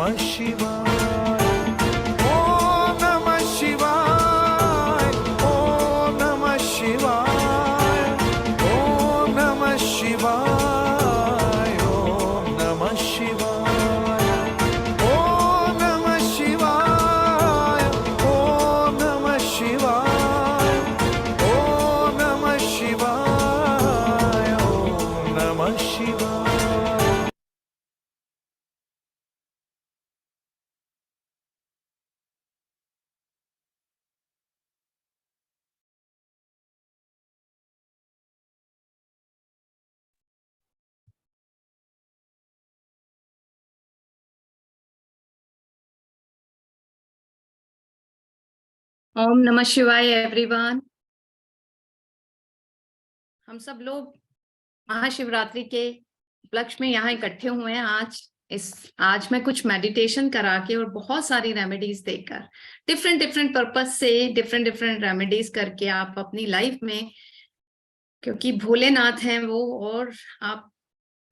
नमः शिवाय। ओम नमः शिवाय। ओम नमः शिवाय। ओम नमः शिवाय। ओम नमः शिवाय। ओम नमः शिवाय। ओम नमः शिवाय। ओम नमः शिवाय। ओम नमः शिवाय। ओम नमः शिवाय एवरीवन। हम सब लोग महाशिवरात्रि के उपलक्ष्य में यहाँ इकट्ठे हुए हैं। आज मैं कुछ मेडिटेशन करा के और बहुत सारी रेमेडीज देकर डिफरेंट डिफरेंट पर्पस से डिफरेंट डिफरेंट रेमेडीज करके आप अपनी लाइफ में, क्योंकि भोलेनाथ हैं वो, और आप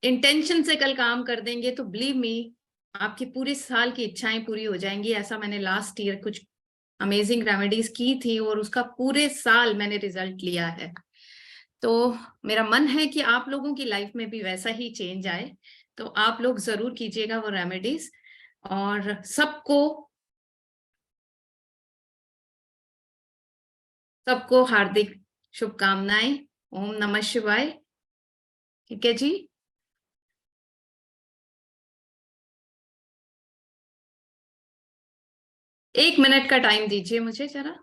इंटेंशन से कल काम कर देंगे तो बिलीव मी आपकी पूरे साल की इच्छाएं पूरी हो जाएंगी। ऐसा मैंने लास्ट ईयर कुछ अमेजिंग रेमेडीज की थी और उसका पूरे साल मैंने रिजल्ट लिया है। तो मेरा मन है कि आप लोगों की लाइफ में भी वैसा ही चेंज आए, तो आप लोग जरूर कीजिएगा वो रेमेडीज। और सबको हार्दिक शुभकामनाएं। ओम नमः शिवाय। ठीक है जी। एक मिनट का टाइम दीजिए मुझे जरा।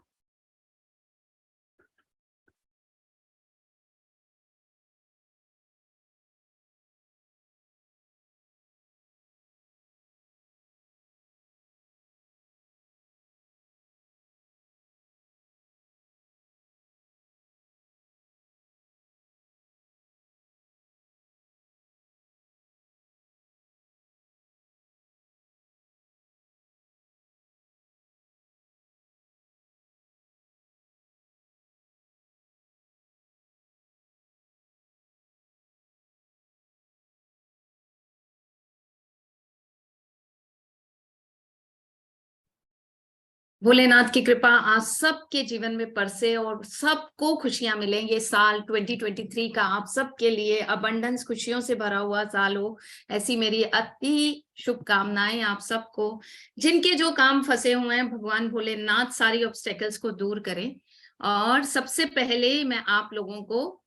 भोलेनाथ की कृपा आज सबके जीवन में बरसे और सबको खुशियां मिलें। ये साल 2023 का आप सबके लिए अबंडेंस खुशियों से भरा हुआ साल हो, ऐसी मेरी अति शुभकामनाएं आप सबको। जिनके जो काम फंसे हुए हैं, भगवान भोलेनाथ सारी ऑब्स्टेकल्स को दूर करें। और सबसे पहले मैं आप लोगों को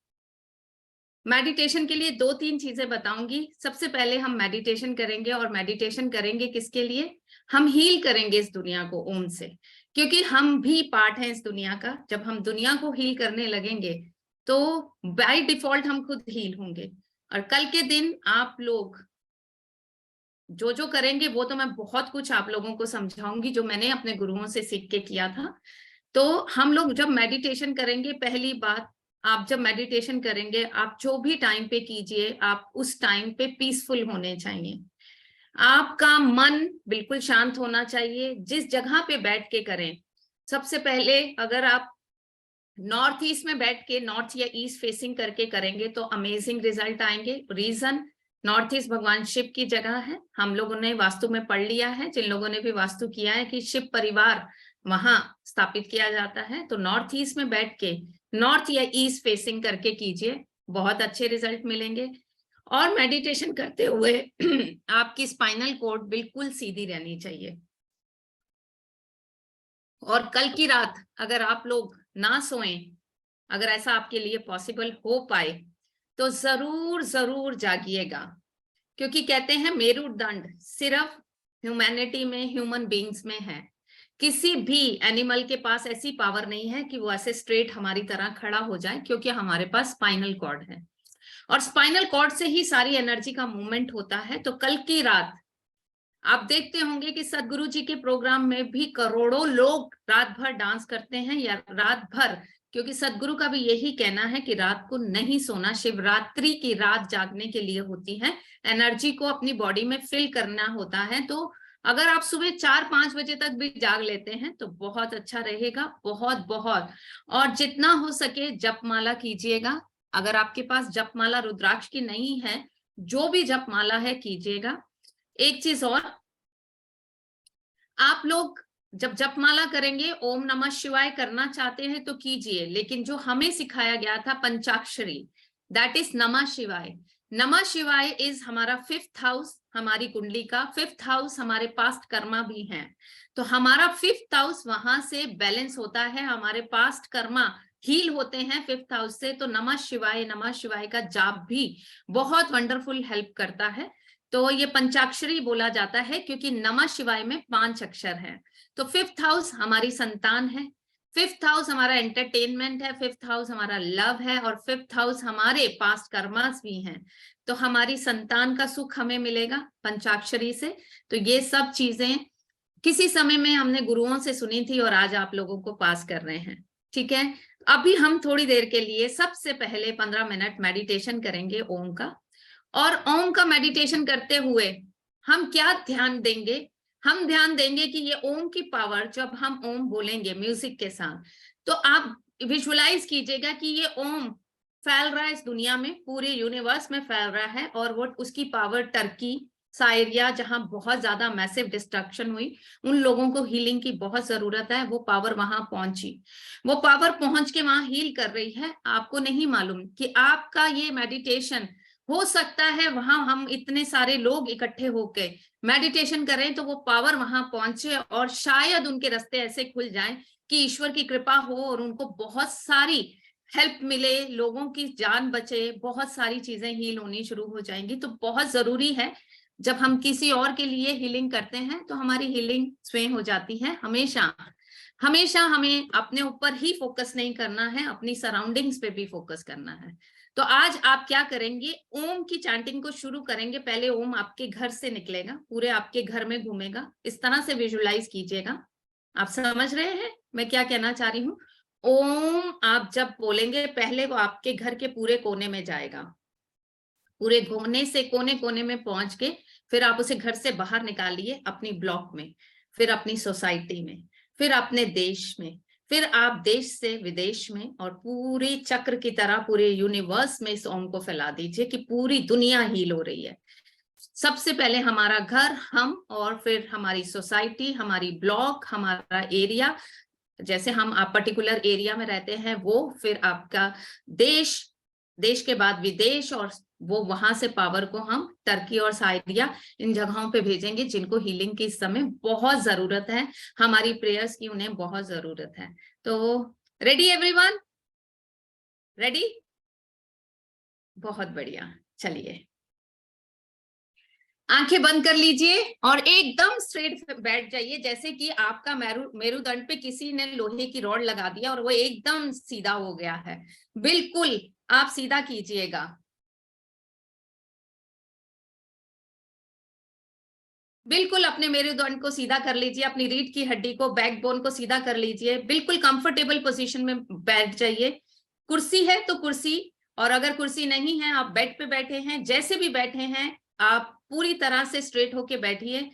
मेडिटेशन के लिए 2-3 चीजें बताऊंगी। सबसे पहले हम मेडिटेशन करेंगे, और मेडिटेशन करेंगे किसके लिए? हम हील करेंगे इस दुनिया को ओम से, क्योंकि हम भी पार्ट हैं इस दुनिया का। जब हम दुनिया को हील करने लगेंगे तो बाय डिफॉल्ट हम खुद हील होंगे। और कल के दिन आप लोग जो जो करेंगे वो तो मैं बहुत कुछ आप लोगों को समझाऊंगी, जो मैंने अपने गुरुओं से सीख के किया था। तो हम लोग जब मेडिटेशन करेंगे, पहली बात, आप जब मेडिटेशन करेंगे आप जो भी टाइम पे कीजिए, आप उस टाइम पे पीसफुल होने चाहिए। आपका मन बिल्कुल शांत होना चाहिए। जिस जगह पे बैठ के करें, सबसे पहले अगर आप नॉर्थ ईस्ट में बैठ के नॉर्थ या ईस्ट फेसिंग करके करेंगे तो अमेजिंग रिजल्ट आएंगे। रीजन, नॉर्थ ईस्ट भगवान शिव की जगह है। हम लोगों ने वास्तु में पढ़ लिया है, जिन लोगों ने भी वास्तु किया है, कि शिव परिवार वहां स्थापित किया जाता है। तो नॉर्थ ईस्ट में बैठ के नॉर्थ या ईस्ट फेसिंग करके कीजिए, बहुत अच्छे रिजल्ट मिलेंगे। और मेडिटेशन करते हुए आपकी स्पाइनल कॉर्ड बिल्कुल सीधी रहनी चाहिए। और कल की रात अगर आप लोग ना सोएं, अगर ऐसा आपके लिए पॉसिबल हो पाए, तो जरूर जरूर जागिएगा। क्योंकि कहते हैं मेरुदंड सिर्फ ह्यूमैनिटी में, ह्यूमन बीइंग्स में है। किसी भी एनिमल के पास ऐसी पावर नहीं है कि वो ऐसे स्ट्रेट हमारी तरह खड़ा हो जाए, क्योंकि हमारे पास स्पाइनल कॉर्ड है और स्पाइनल कॉर्ड से ही सारी एनर्जी का मूवमेंट होता है। तो कल की रात आप देखते होंगे कि सदगुरु जी के प्रोग्राम में भी करोड़ों लोग रात भर डांस करते हैं, या रात भर, क्योंकि सदगुरु का भी यही कहना है कि रात को नहीं सोना। शिवरात्रि की रात जागने के लिए होती है, एनर्जी को अपनी बॉडी में फिल करना होता है। तो अगर आप सुबह 4-5 बजे तक भी जाग लेते हैं तो बहुत अच्छा रहेगा, बहुत बहुत। और जितना हो सके जपमाला कीजिएगा। अगर आपके पास जपमाला रुद्राक्ष की नहीं है, जो भी जपमाला है कीजिएगा। एक चीज और, आप लोग जब जपमाला करेंगे, ओम नमः शिवाय करना चाहते हैं तो कीजिए, लेकिन जो हमें सिखाया गया था पंचाक्षरी, दैट इज नमः शिवाय। नमः शिवाय इज हमारा 5th हाउस, हमारी कुंडली का 5th हाउस, हमारे पास्ट कर्मा भी हैं, तो हमारा 5th हाउस वहां से बैलेंस होता है, हमारे पास्ट कर्मा हील होते हैं 5th हाउस से। तो नमः शिवाय का जाप भी बहुत वंडरफुल हेल्प करता है। तो ये पंचाक्षरी बोला जाता है क्योंकि नमः शिवाय में 5 अक्षर हैं। तो 5th हाउस हमारी संतान है, 5th हाउस हमारा एंटरटेनमेंट है, 5th हाउस हमारा लव है, और 5th हाउस हमारे पास्ट कर्मास भी हैं। तो हमारी संतान का सुख हमें मिलेगा पंचाक्षरी से। तो ये सब चीजें किसी समय में हमने गुरुओं से सुनी थी और आज आप लोगों को पास कर रहे हैं, ठीक है। अभी हम थोड़ी देर के लिए सबसे पहले 15 मिनट मेडिटेशन करेंगे ओम का। और ओम का मेडिटेशन करते हुए हम क्या ध्यान देंगे, हम ध्यान देंगे कि ये ओम की पावर, जब हम ओम बोलेंगे म्यूजिक के साथ, तो आप विजुअलाइज कीजिएगा कि ये ओम फैल रहा है इस दुनिया में, पूरे यूनिवर्स में फैल रहा है, और वो उसकी पावर टर्की, साइरिया, जहां बहुत ज्यादा मैसिव डिस्ट्रक्शन हुई, उन लोगों को हीलिंग की बहुत जरूरत है, वो पावर वहां पहुंची, वो पावर पहुंच के वहां हील कर रही है। आपको नहीं मालूम कि आपका ये मेडिटेशन हो सकता है वहां हम इतने सारे लोग इकट्ठे होके मेडिटेशन करें तो वो पावर वहां पहुंचे, और शायद उनके रास्ते ऐसे खुल जाएं कि ईश्वर की कृपा हो और उनको बहुत सारी हेल्प मिले, लोगों की जान बचे, बहुत सारी चीजें हील होनी शुरू हो जाएंगी। तो बहुत जरूरी है जब हम किसी और के लिए हीलिंग करते हैं तो हमारी हीलिंग स्वयं हो जाती है। हमेशा हमेशा हमें अपने ऊपर ही फोकस नहीं करना है, अपनी सराउंडिंग्स पे भी फोकस करना है। तो आज आप क्या करेंगे, ओम की चैंटिंग को शुरू करेंगे। पहले ओम आपके घर से निकलेगा, पूरे आपके घर में घूमेगा, इस तरह से विजुअलाइज कीजिएगा। आप समझ रहे हैं मैं क्या कहना चाह रही हूँ? ओम आप जब बोलेंगे पहले वो आपके घर के पूरे कोने में जाएगा, पूरे कोने से कोने कोने में पहुंच के फिर आप उसे घर से बाहर निकालिए, अपनी ब्लॉक में, फिर अपनी सोसाइटी में, फिर अपने देश में, फिर आप देश से विदेश में, और पूरे चक्र की तरह पूरे यूनिवर्स में इस ओम को फैला दीजिए कि पूरी दुनिया हील हो रही है। सबसे पहले हमारा घर, हम, और फिर हमारी सोसाइटी, हमारी ब्लॉक, हमारा एरिया, जैसे हम आप पर्टिकुलर एरिया में रहते हैं वो, फिर आपका देश, देश के बाद विदेश, और वो वहां से पावर को हम टर्की और साइरिया इन जगहों पे भेजेंगे जिनको हीलिंग की इस समय बहुत जरूरत है, हमारी प्रेयर्स की उन्हें बहुत जरूरत है। तो रेडी एवरीवन? रेडी? बहुत बढ़िया। चलिए आंखें बंद कर लीजिए और एकदम स्ट्रेट बैठ जाइए, जैसे कि आपका मेरुदंड पे किसी ने लोहे की रॉड लगा दिया और वो एकदम सीधा हो गया है। बिल्कुल आप सीधा कीजिएगा। बिल्कुल अपने मेरुदंड को सीधा कर लीजिए, अपनी रीढ़ की हड्डी को, बैकबोन को सीधा कर लीजिए, बिल्कुल कंफर्टेबल पोजीशन में बैठ जाइए। कुर्सी है तो कुर्सी, और अगर कुर्सी नहीं है, आप बेड पे बैठे हैं, जैसे भी बैठे हैं, आप पूरी तरह से स्ट्रेट होके बैठिए।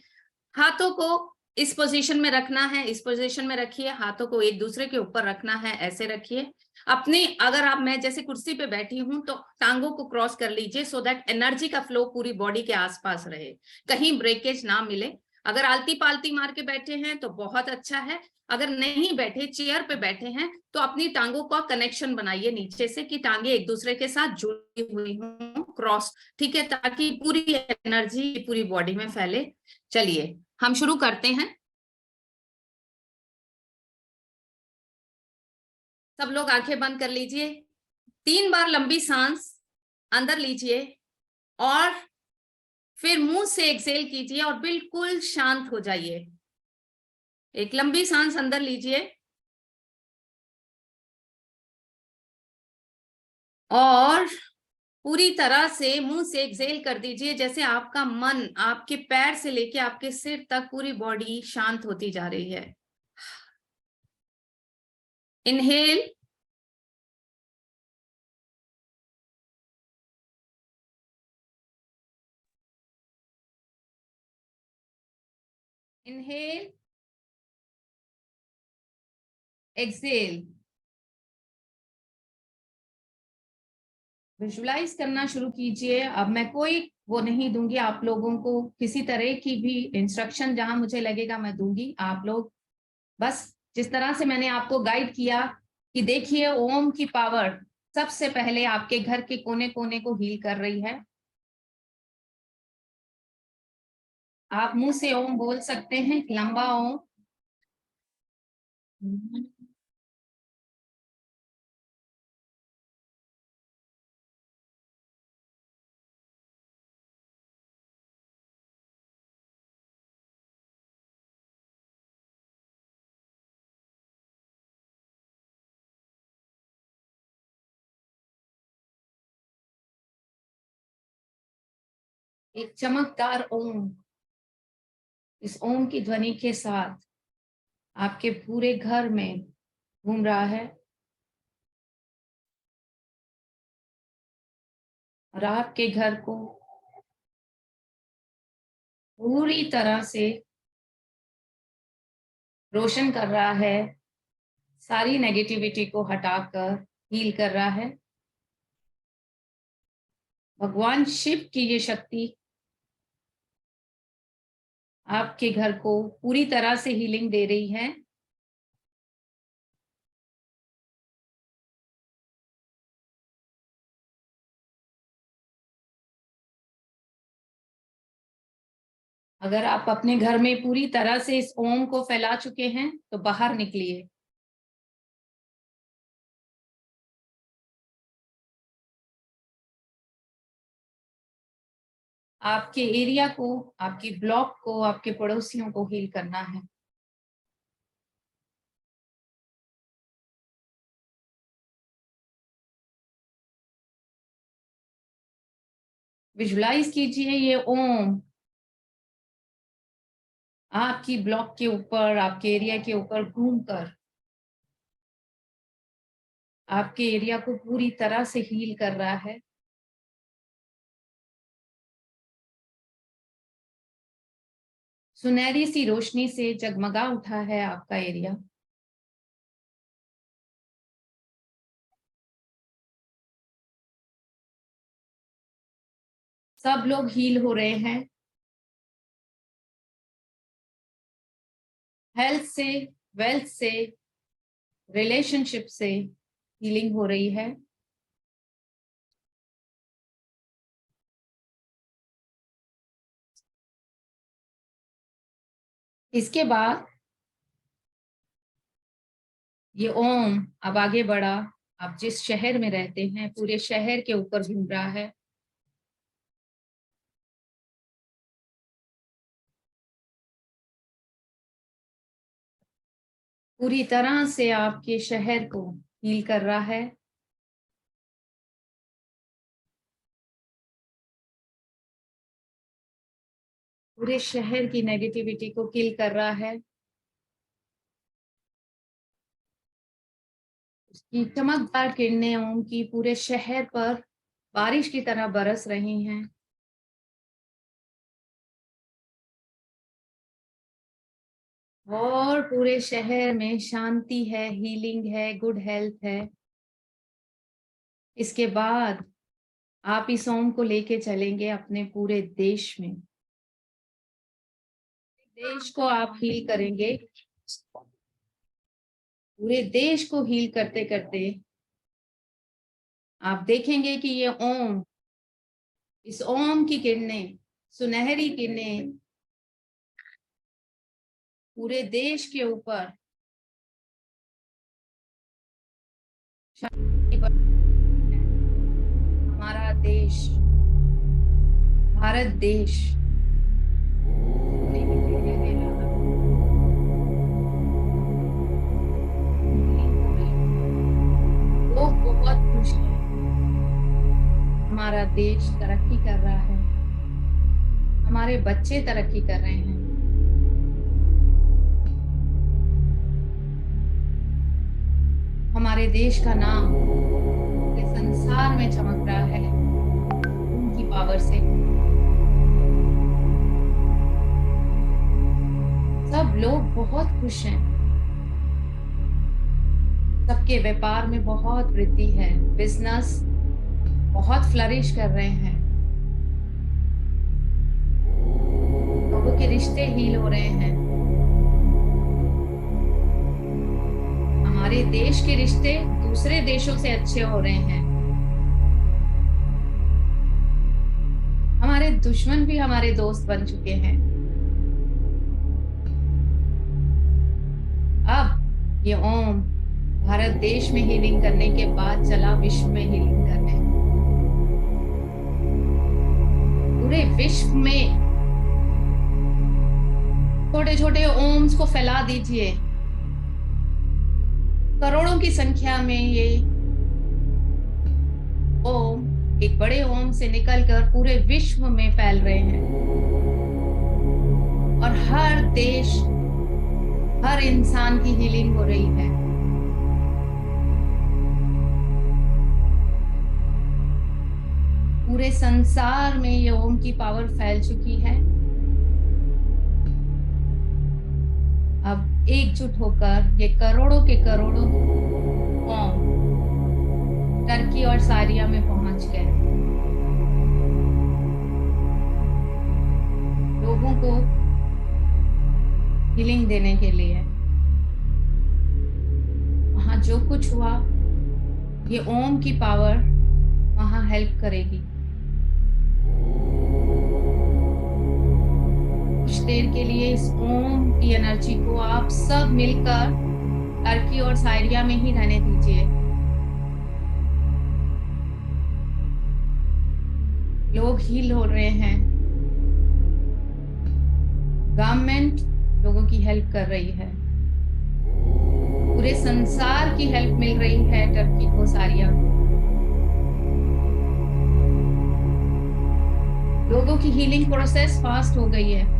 हाथों को इस पोजीशन में रखना है, इस पोजीशन में रखिए, हाथों को एक दूसरे के ऊपर रखना है, ऐसे रखिए। अपने, अगर आप, मैं जैसे कुर्सी पे बैठी हूं तो टांगों को क्रॉस कर लीजिए, सो दैट एनर्जी का फ्लो पूरी बॉडी के आसपास रहे, कहीं ब्रेकेज ना मिले। अगर आलती पालती मार के बैठे हैं तो बहुत अच्छा है, अगर नहीं बैठे, चेयर पे बैठे हैं, तो अपनी टांगों का कनेक्शन बनाइए नीचे से कि टांगे एक दूसरे के साथ जुड़ी हुई हों, क्रॉस, ठीक है, ताकि पूरी एनर्जी पूरी बॉडी में फैले। चलिए हम शुरू करते हैं। सब लोग आंखें बंद कर लीजिए, 3 बार लंबी सांस अंदर लीजिए और फिर मुंह से एक्सेल कीजिए और बिल्कुल शांत हो जाइए। एक लंबी सांस अंदर लीजिए और पूरी तरह से मुंह से एक्सेल कर दीजिए, जैसे आपका मन आपके पैर से लेके आपके सिर तक पूरी बॉडी शांत होती जा रही है। Inhale, inhale, Excel. विजुलाइज करना शुरू कीजिए। अब मैं कोई वो नहीं दूंगी आप लोगों को, किसी तरह की भी इंस्ट्रक्शन जहां मुझे लगेगा मैं दूंगी। आप लोग बस जिस तरह से मैंने आपको गाइड किया कि देखिए ओम की पावर सबसे पहले आपके घर के कोने कोने को हील कर रही है। आप मुंह से ओम बोल सकते हैं, लंबा ओम। एक चमकदार ओम, इस ओम की ध्वनि के साथ आपके पूरे घर में घूम रहा है और आपके घर को पूरी तरह से रोशन कर रहा है, सारी नेगेटिविटी को हटाकर हील कर रहा है। भगवान शिव की ये शक्ति आपके घर को पूरी तरह से हीलिंग दे रही है। अगर आप अपने घर में पूरी तरह से इस ओम को फैला चुके हैं तो बाहर निकलिए। आपके एरिया को, आपकी ब्लॉक को, आपके पड़ोसियों को हील करना है। विजुलाइज कीजिए ये ओम आपकी ब्लॉक के ऊपर, आपके एरिया के ऊपर घूमकर आपके एरिया को पूरी तरह से हील कर रहा है। सुनहरी सी रोशनी से जगमगा उठा है आपका एरिया। सब लोग हील हो रहे हैं। हेल्थ से, वेल्थ से, रिलेशनशिप से हीलिंग हो रही है। इसके बाद ये ओम अब आगे बढ़ा, आप जिस शहर में रहते हैं पूरे शहर के ऊपर घूम रहा है। पूरी तरह से आपके शहर को हील कर रहा है। पूरे शहर की नेगेटिविटी को किल कर रहा है। उसकी चमकदार किरणें ओम की पूरे शहर पर बारिश की तरह बरस रही हैं। और पूरे शहर में शांति है, हीलिंग है, गुड हेल्थ है। इसके बाद आप इस ओम को लेके चलेंगे अपने पूरे देश में। देश को आप हील करेंगे। पूरे देश को हील करते करते आप देखेंगे कि ये ओम, इस ओम की किरणें, सुनहरी किरणें पूरे देश के ऊपर हमारा देश, भारत देश लोग बहुत खुश हैं। हमारा देश तरक्की कर रहा है, हमारे बच्चे तरक्की कर रहे हैं। हमारे देश का नाम पूरे संसार में चमक रहा है उनकी पावर से। सब लोग बहुत खुश हैं। सबके व्यापार में बहुत वृद्धि है। बिजनेस बहुत फ्लरिश कर रहे हैं। लोगों के रिश्ते हील हो रहे हैं। हमारे देश के रिश्ते दूसरे देशों से अच्छे हो रहे हैं। हमारे दुश्मन भी हमारे दोस्त बन चुके हैं। अब ये ओम भारत देश में हीलिंग करने के बाद चला विश्व में हीलिंग करने। पूरे विश्व में छोटे छोटे ओम्स को फैला दीजिए। करोड़ों की संख्या में ये ओम एक बड़े ओम से निकलकर पूरे विश्व में फैल रहे हैं और हर देश, हर इंसान की हीलिंग हो रही है। पूरे संसार में ये ओम की पावर फैल चुकी है। अब एकजुट होकर ये करोड़ों के करोड़ों ओम टर्की और सारिया में पहुंच गए। लोगों को हीलिंग देने के लिए वहां जो कुछ हुआ, ये ओम की पावर वहां हेल्प करेगी। कुछ देर के लिए इस ओम की एनर्जी को आप सब मिलकर टर्की और साइरिया में ही रहने दीजिए। लोग हील हो रहे हैं। गवर्नमेंट लोगों की हेल्प कर रही है। पूरे संसार की हेल्प मिल रही है टर्की को, सारिया को। लोगों की हीलिंग प्रोसेस फास्ट हो गई है।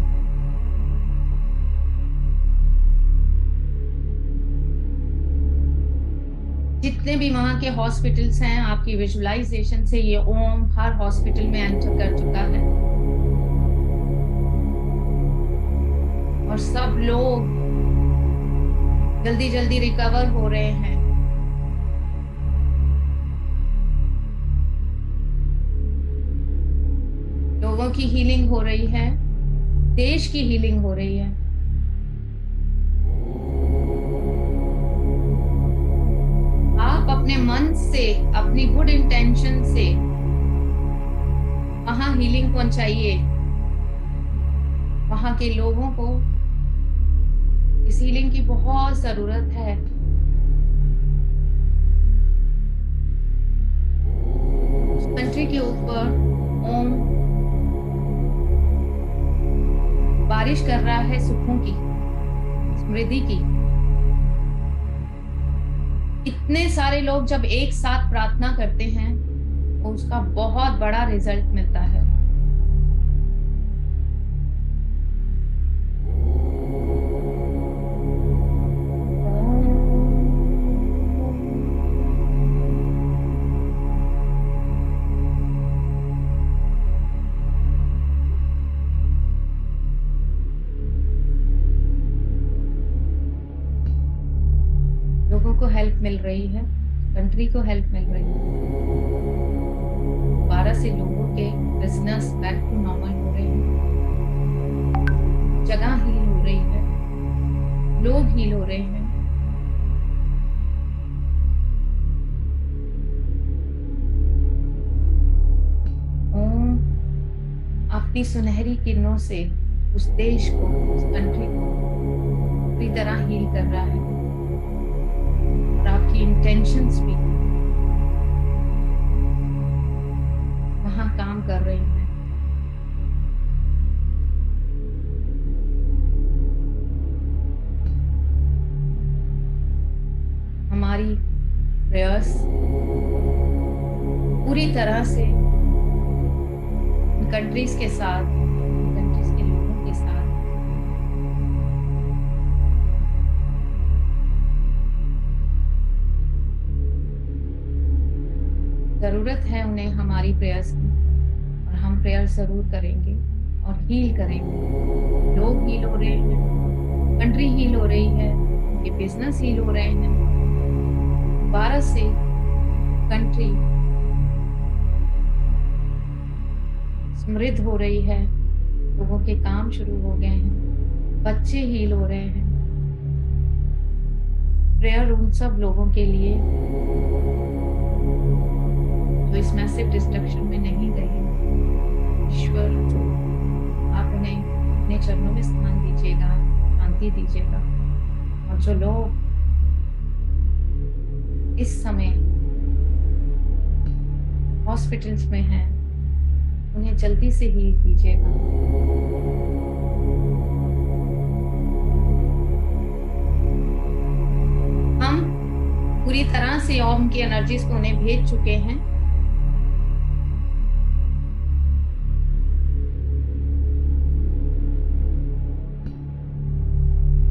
जितने भी वहां के हॉस्पिटल्स हैं, आपकी विजुअलाइजेशन से ये ओम हर हॉस्पिटल में एंटर कर चुका है और सब लोग जल्दी जल्दी रिकवर हो रहे हैं। लोगों की हीलिंग हो रही है, देश की हीलिंग हो रही है। आप अपने मन से, अपनी गुड इंटेंशन से वहां हीलिंग पहुंचाइए। वहां के लोगों को इस हीलिंग की बहुत जरूरत है। कंट्री के ऊपर ओम बारिश कर रहा है सुखों की, समृद्धि की। इतने सारे लोग जब एक साथ प्रार्थना करते हैं तो उसका बहुत बड़ा रिजल्ट मिलता है। लोगों को हेल्प मिल रही है, कंट्री को हेल्प मिल रही है। 12 से लोगों के बिजनेस बैक टू नॉर्मल हो रहे हैं, जगह हील हो रही है, लोग हील हो रहे हैं। ओम अपनी सुनहरी किरणों से उस देश को, उस कंट्री को पूरी तरह हील कर रहा है और आपकी इंटेंशंस भी वहां काम कर रही हैं। हमारी प्रयास पूरी तरह से कंट्रीज के साथ, कंट्रीज के लोगों के साथ जरूरत है उन्हें हमारी प्रेयर्स की, और हम प्रेयर जरूर करेंगे और हील करेंगे। लोग हील हो रहे हैं, कंट्री हील हो रही है, उनके बिजनेस हील हो रहे हैं। 12 से कंट्री समृद्ध हो रही है, लोगों के काम शुरू हो गए हैं, बच्चे हील हो रहे हैं। प्रेयर उन सब लोगों के लिए जो इस मैसिव डिस्ट्रक्शन में नहीं गए हैं। ईश्वर, आप उन्हें अपने चरणों में स्थान दीजिएगा, शांति दीजिएगा। और जो लोग इस समय हॉस्पिटल्स में हैं, उन्हें जल्दी से हील कीजिएगा। हम पूरी तरह से ओम की एनर्जीज को उन्हें भेज चुके हैं।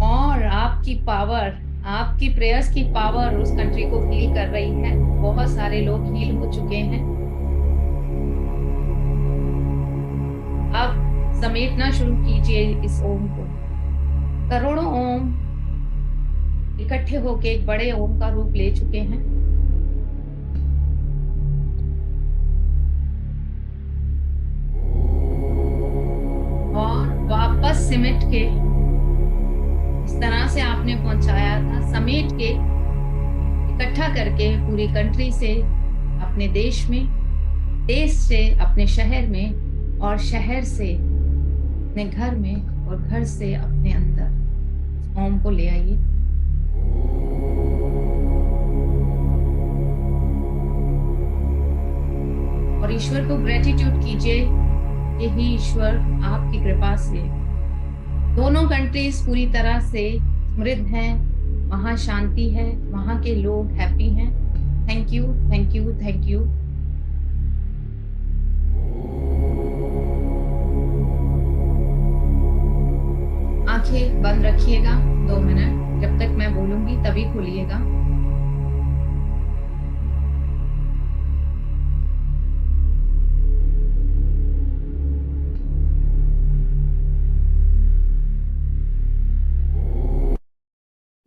और आपकी पावर, आपकी प्रेयर्स की पावर उस कंट्री को हील कर रही है। बहुत सारे लोग हील हो चुके हैं। अब समेटना शुरू कीजिए इस ओम को। करोड़ों ओम इकट्ठे होकर एक बड़े ओम का रूप ले चुके हैं। और वापस सिमट के इस तरह से आपने पहुंचाया था, समेट के इकट्ठा करके पूरी कंट्री से अपने देश में, देश से अपने शहर में, और शहर से अपने घर में, और घर से अपने अंदर ओम को ले आइए। और ईश्वर को ग्रेटिट्यूड कीजिए कि ही ईश्वर आपकी कृपा से दोनों कंट्रीज पूरी तरह से समृद्ध हैं, वहां शांति है, वहां के लोग हैप्पी हैं। Thank you, thank you, thank you. आंखें बंद रखिएगा 2 मिनट, जब तक मैं बोलूंगी तभी खोलिएगा।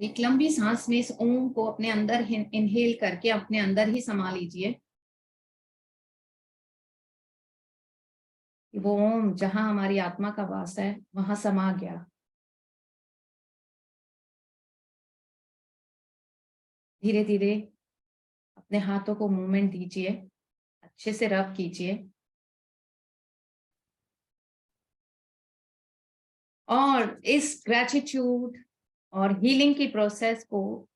एक लंबी सांस में इस ओम को अपने अंदर इनहेल करके अपने अंदर ही समा लीजिए। वो ओम जहां हमारी आत्मा का वास है वहां समा गया। धीरे धीरे अपने हाथों को मूवमेंट दीजिए, अच्छे से रब कीजिए। और इस ग्रेटिट्यूड और हीलिंग की प्रोसेस को,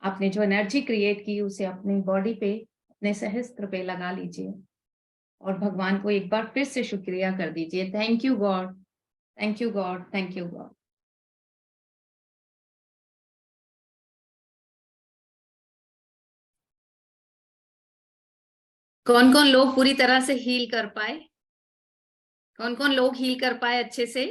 आपने जो एनर्जी क्रिएट की उसे अपनी बॉडी पे, अपने सहस्त्र पे लगा लीजिए और भगवान को एक बार फिर से शुक्रिया कर दीजिए। Thank you God, thank you God, thank you God. कौन कौन लोग पूरी तरह से हील कर पाए? कौन कौन लोग हील कर पाए अच्छे से?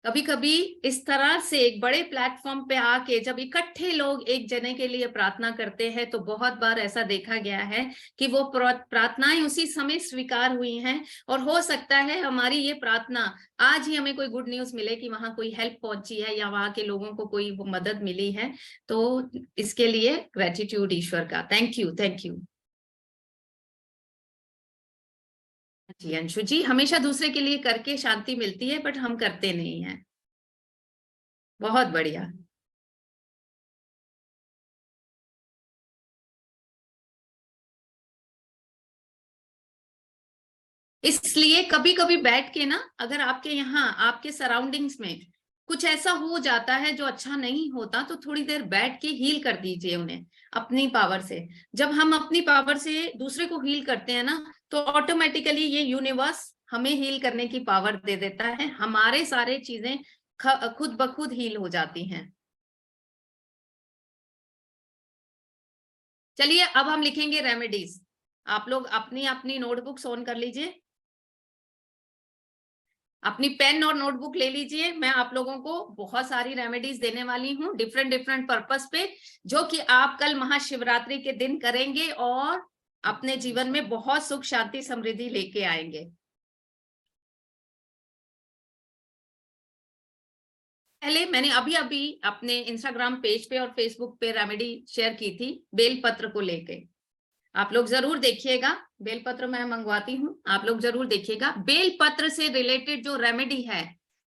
कभी कभी इस तरह से एक बड़े प्लेटफॉर्म पे आके जब इकट्ठे लोग एक जने के लिए प्रार्थना करते हैं तो बहुत बार ऐसा देखा गया है कि वो प्रार्थनाएं उसी समय स्वीकार हुई हैं। और हो सकता है हमारी ये प्रार्थना आज ही हमें कोई गुड न्यूज मिले कि वहां कोई हेल्प पहुंची है या वहां के लोगों को कोई मदद मिली है। तो इसके लिए ग्रेटिट्यूड ईश्वर का। थैंक यू, थैंक यू जी। अंशु जी, हमेशा दूसरे के लिए करके शांति मिलती है, बट हम करते नहीं हैं। बहुत बढ़िया। इसलिए कभी कभी बैठ के ना, अगर आपके यहाँ आपके सराउंडिंग्स में कुछ ऐसा हो जाता है जो अच्छा नहीं होता, तो थोड़ी देर बैठ के हील कर दीजिए उन्हें अपनी पावर से। जब हम अपनी पावर से दूसरे को हील करते हैं ना, तो ऑटोमेटिकली ये यूनिवर्स हमें हील करने की पावर दे देता है। हमारे सारे चीजें खुद ब खुद हील हो जाती हैं। चलिए अब हम लिखेंगे रेमेडीज। आप लोग अपनी अपनी नोटबुक्स ऑन कर लीजिए, अपनी पेन और नोटबुक ले लीजिए। मैं आप लोगों को बहुत सारी रेमेडीज देने वाली हूँ डिफरेंट डिफरेंट पर्पस पे, जो कि आप कल महाशिवरात्रि के दिन करेंगे और अपने जीवन में बहुत सुख शांति समृद्धि लेके आएंगे। पहले मैंने अभी अभी अपने इंस्टाग्राम पेज पे और फेसबुक पे रेमेडी शेयर की थी बेल पत्र को लेके। आप लोग जरूर देखिएगा, बेलपत्र मैं मंगवाती हूँ, आप लोग जरूर देखिएगा। बेलपत्र से रिलेटेड जो रेमेडी है,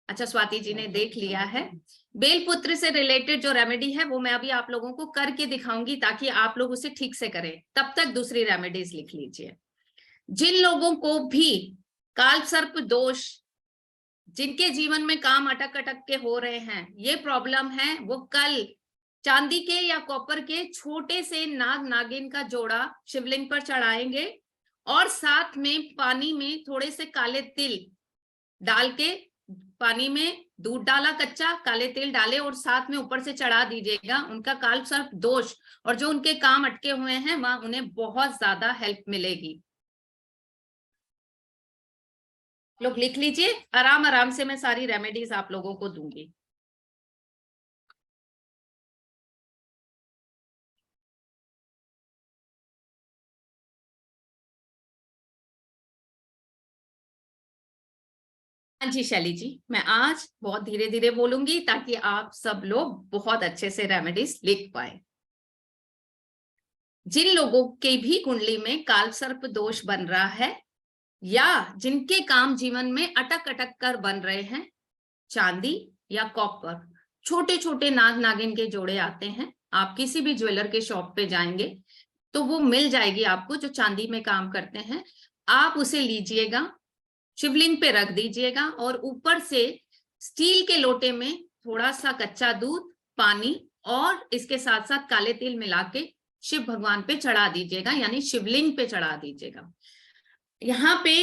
अच्छा स्वाति जी ने देख लिया है, बेलपत्र से रिलेटेड जो रेमेडी है वो मैं अभी आप लोगों को करके दिखाऊंगी ताकि आप लोग उसे ठीक से करें। तब तक दूसरी रेमेडीज लिख लीजिए। जिन लोगों को भी काल सर्प दोष, जिनके जीवन में काम अटक अटक के हो रहे हैं, ये प्रॉब्लम है, वो कल चांदी के या कॉपर के छोटे से नाग नागिन का जोड़ा शिवलिंग पर चढ़ाएंगे और साथ में पानी में थोड़े से काले तिल डाल के, पानी में दूध डाला कच्चा, काले तिल डाले और साथ में ऊपर से चढ़ा दीजिएगा। उनका काल सर्प दोष और जो उनके काम अटके हुए हैं वहां उन्हें बहुत ज्यादा हेल्प मिलेगी। लोग लिख लीजिए, आराम आराम से मैं सारी रेमेडीज आप लोगों को दूंगी। हाँ जी शैली जी, मैं आज बहुत धीरे धीरे बोलूंगी ताकि आप सब लोग बहुत अच्छे से रेमेडीज लिख पाए। जिन लोगों के भी कुंडली में काल सर्प दोष बन रहा है या जिनके काम जीवन में अटक अटक कर बन रहे हैं, चांदी या कॉपर, छोटे छोटे नाग नागिन के जोड़े आते हैं, आप किसी भी ज्वेलर के शॉप पे जाएंगे तो वो मिल जाएगी आपको जो चांदी में काम करते हैं। आप उसे लीजिएगा, शिवलिंग पे रख दीजिएगा और ऊपर से स्टील के लोटे में थोड़ा सा कच्चा दूध, पानी और इसके साथ साथ काले तिल मिला के शिव भगवान पे चढ़ा दीजिएगा, यानी शिवलिंग पे चढ़ा दीजिएगा। यहाँ पे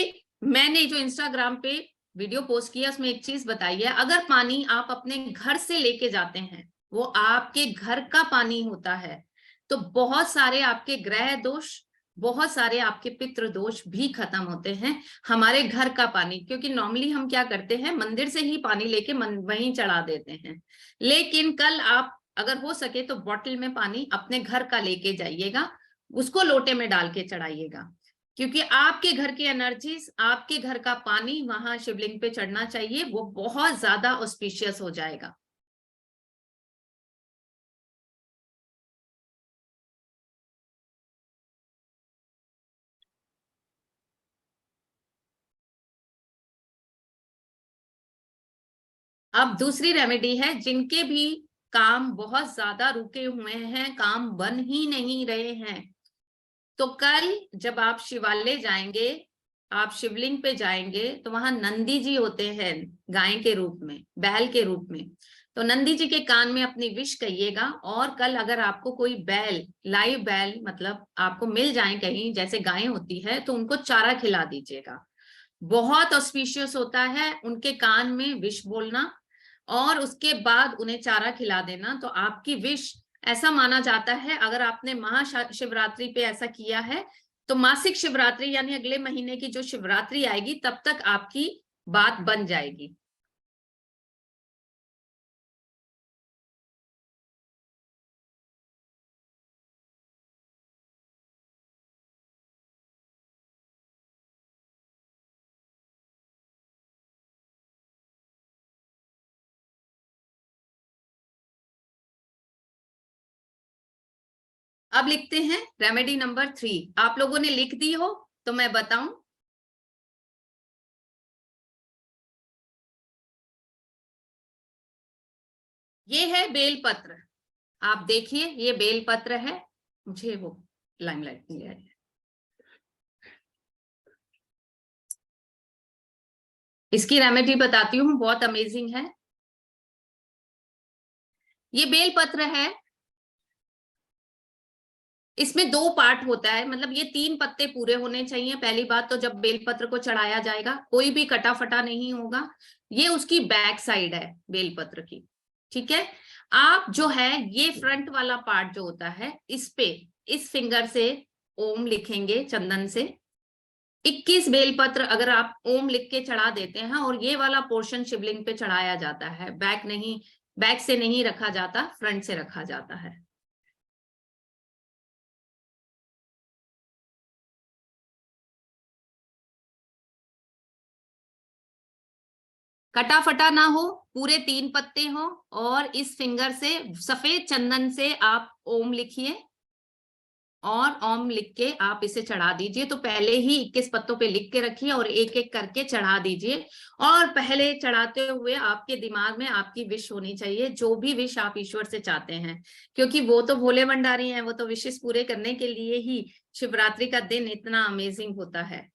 मैंने जो इंस्टाग्राम पे वीडियो पोस्ट किया उसमें एक चीज बताई है, अगर पानी आप अपने घर से लेके जाते हैं, वो आपके घर का पानी होता है, तो बहुत सारे आपके ग्रह दोष, बहुत सारे आपके पितृ दोष भी खत्म होते हैं हमारे घर का पानी। क्योंकि नॉर्मली हम क्या करते हैं, मंदिर से ही पानी लेके वहीं चढ़ा देते हैं, लेकिन कल आप अगर हो सके तो बॉटल में पानी अपने घर का लेके जाइएगा, उसको लोटे में डाल के चढ़ाइएगा, क्योंकि आपके घर की एनर्जीज, आपके घर का पानी वहां शिवलिंग पे चढ़ना चाहिए, वो बहुत ज्यादा ऑस्पिशियस हो जाएगा। अब दूसरी रेमेडी है, जिनके भी काम बहुत ज्यादा रुके हुए हैं, काम बन ही नहीं रहे हैं, तो कल जब आप शिवालय जाएंगे, आप शिवलिंग पे जाएंगे तो वहां नंदी जी होते हैं, गाय के रूप में, बैल के रूप में। तो नंदी जी के कान में अपनी विश कहिएगा और कल अगर आपको कोई बैल, लाइव बैल मतलब आपको मिल जाए कहीं, जैसे गाय होती है, तो उनको चारा खिला दीजिएगा। बहुत ऑस्पिशियस होता है उनके कान में विश बोलना और उसके बाद उन्हें चारा खिला देना। तो आपकी विश, ऐसा माना जाता है अगर आपने महाशिवरात्रि पे ऐसा किया है तो मासिक शिवरात्रि यानी अगले महीने की जो शिवरात्रि आएगी तब तक आपकी बात बन जाएगी। अब लिखते हैं रेमेडी नंबर 3। आप लोगों ने लिख दी हो तो मैं बताऊं, ये है बेलपत्र। आप देखिए ये बेलपत्र है, मुझे वो लाइमलाइट नहीं आ रही है। इसकी रेमेडी बताती हूँ, बहुत अमेजिंग है। ये बेलपत्र है, इसमें 2 पार्ट होता है, मतलब ये 3 पत्ते पूरे होने चाहिए। पहली बात तो जब बेलपत्र को चढ़ाया जाएगा कोई भी कटा फटा नहीं होगा, ये उसकी बैक साइड है बेलपत्र की, ठीक है। आप जो है ये फ्रंट वाला पार्ट जो होता है, इस पे इस फिंगर से ओम लिखेंगे चंदन से। 21 बेलपत्र अगर आप ओम लिख के चढ़ा देते हैं और ये वाला पोर्शन शिवलिंग पे चढ़ाया जाता है, बैक नहीं, बैक से नहीं रखा जाता, फ्रंट से रखा जाता है। कटा फटा ना हो, पूरे 3 पत्ते हो और इस फिंगर से सफेद चंदन से आप ओम लिखिए। और ओम लिख के आप इसे चढ़ा दीजिए। तो पहले ही 21 पत्तों पे लिख के रखिए और एक एक करके चढ़ा दीजिए। और पहले चढ़ाते हुए आपके दिमाग में आपकी विश होनी चाहिए, जो भी विश आप ईश्वर से चाहते हैं, क्योंकि वो तो भोले भंडारी हैं, वो तो विशेष पूरे करने के लिए ही शिवरात्रि का दिन इतना अमेजिंग होता है।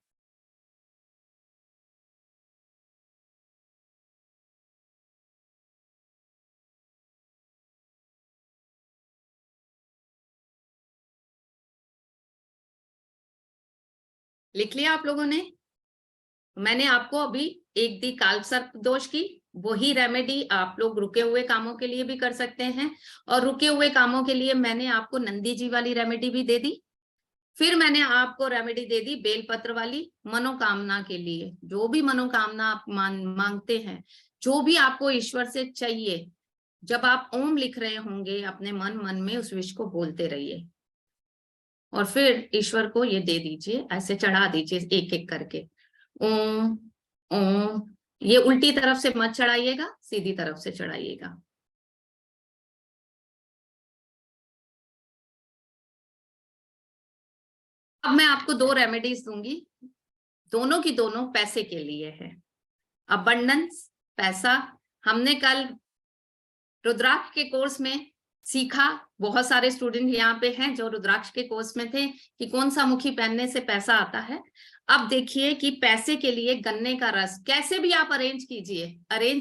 लिख लिया आप लोगों ने? मैंने आपको अभी एक दी काल सर्प दोष की, वही रेमेडी आप लोग रुके हुए कामों के लिए भी कर सकते हैं। और रुके हुए कामों के लिए मैंने आपको नंदी जी वाली रेमेडी भी दे दी। फिर मैंने आपको रेमेडी दे दी बेलपत्र वाली, मनोकामना के लिए। जो भी मनोकामना आप मांगते हैं, जो भी आपको ईश्वर से चाहिए, जब आप ओम लिख रहे होंगे अपने मन मन में उस विश को बोलते रहिए और फिर ईश्वर को ये दे दीजिए, ऐसे चढ़ा दीजिए एक एक करके। ओम ओम। ये उल्टी तरफ से मत चढ़ाइएगा, सीधी तरफ से चढ़ाइएगा। अब मैं आपको दो रेमेडीज दूंगी, दोनों की दोनों पैसे के लिए है। अबंडेंस, पैसा। हमने कल रुद्राक्ष के कोर्स में सीखा, बहुत सारे स्टूडेंट यहाँ पे हैं जो रुद्राक्ष के कोर्स में थे, कि कौन सा मुखी पहनने से पैसा आता है। अब देखिए कि पैसे के लिए गन्ने का रस कैसे भी आप अरेंज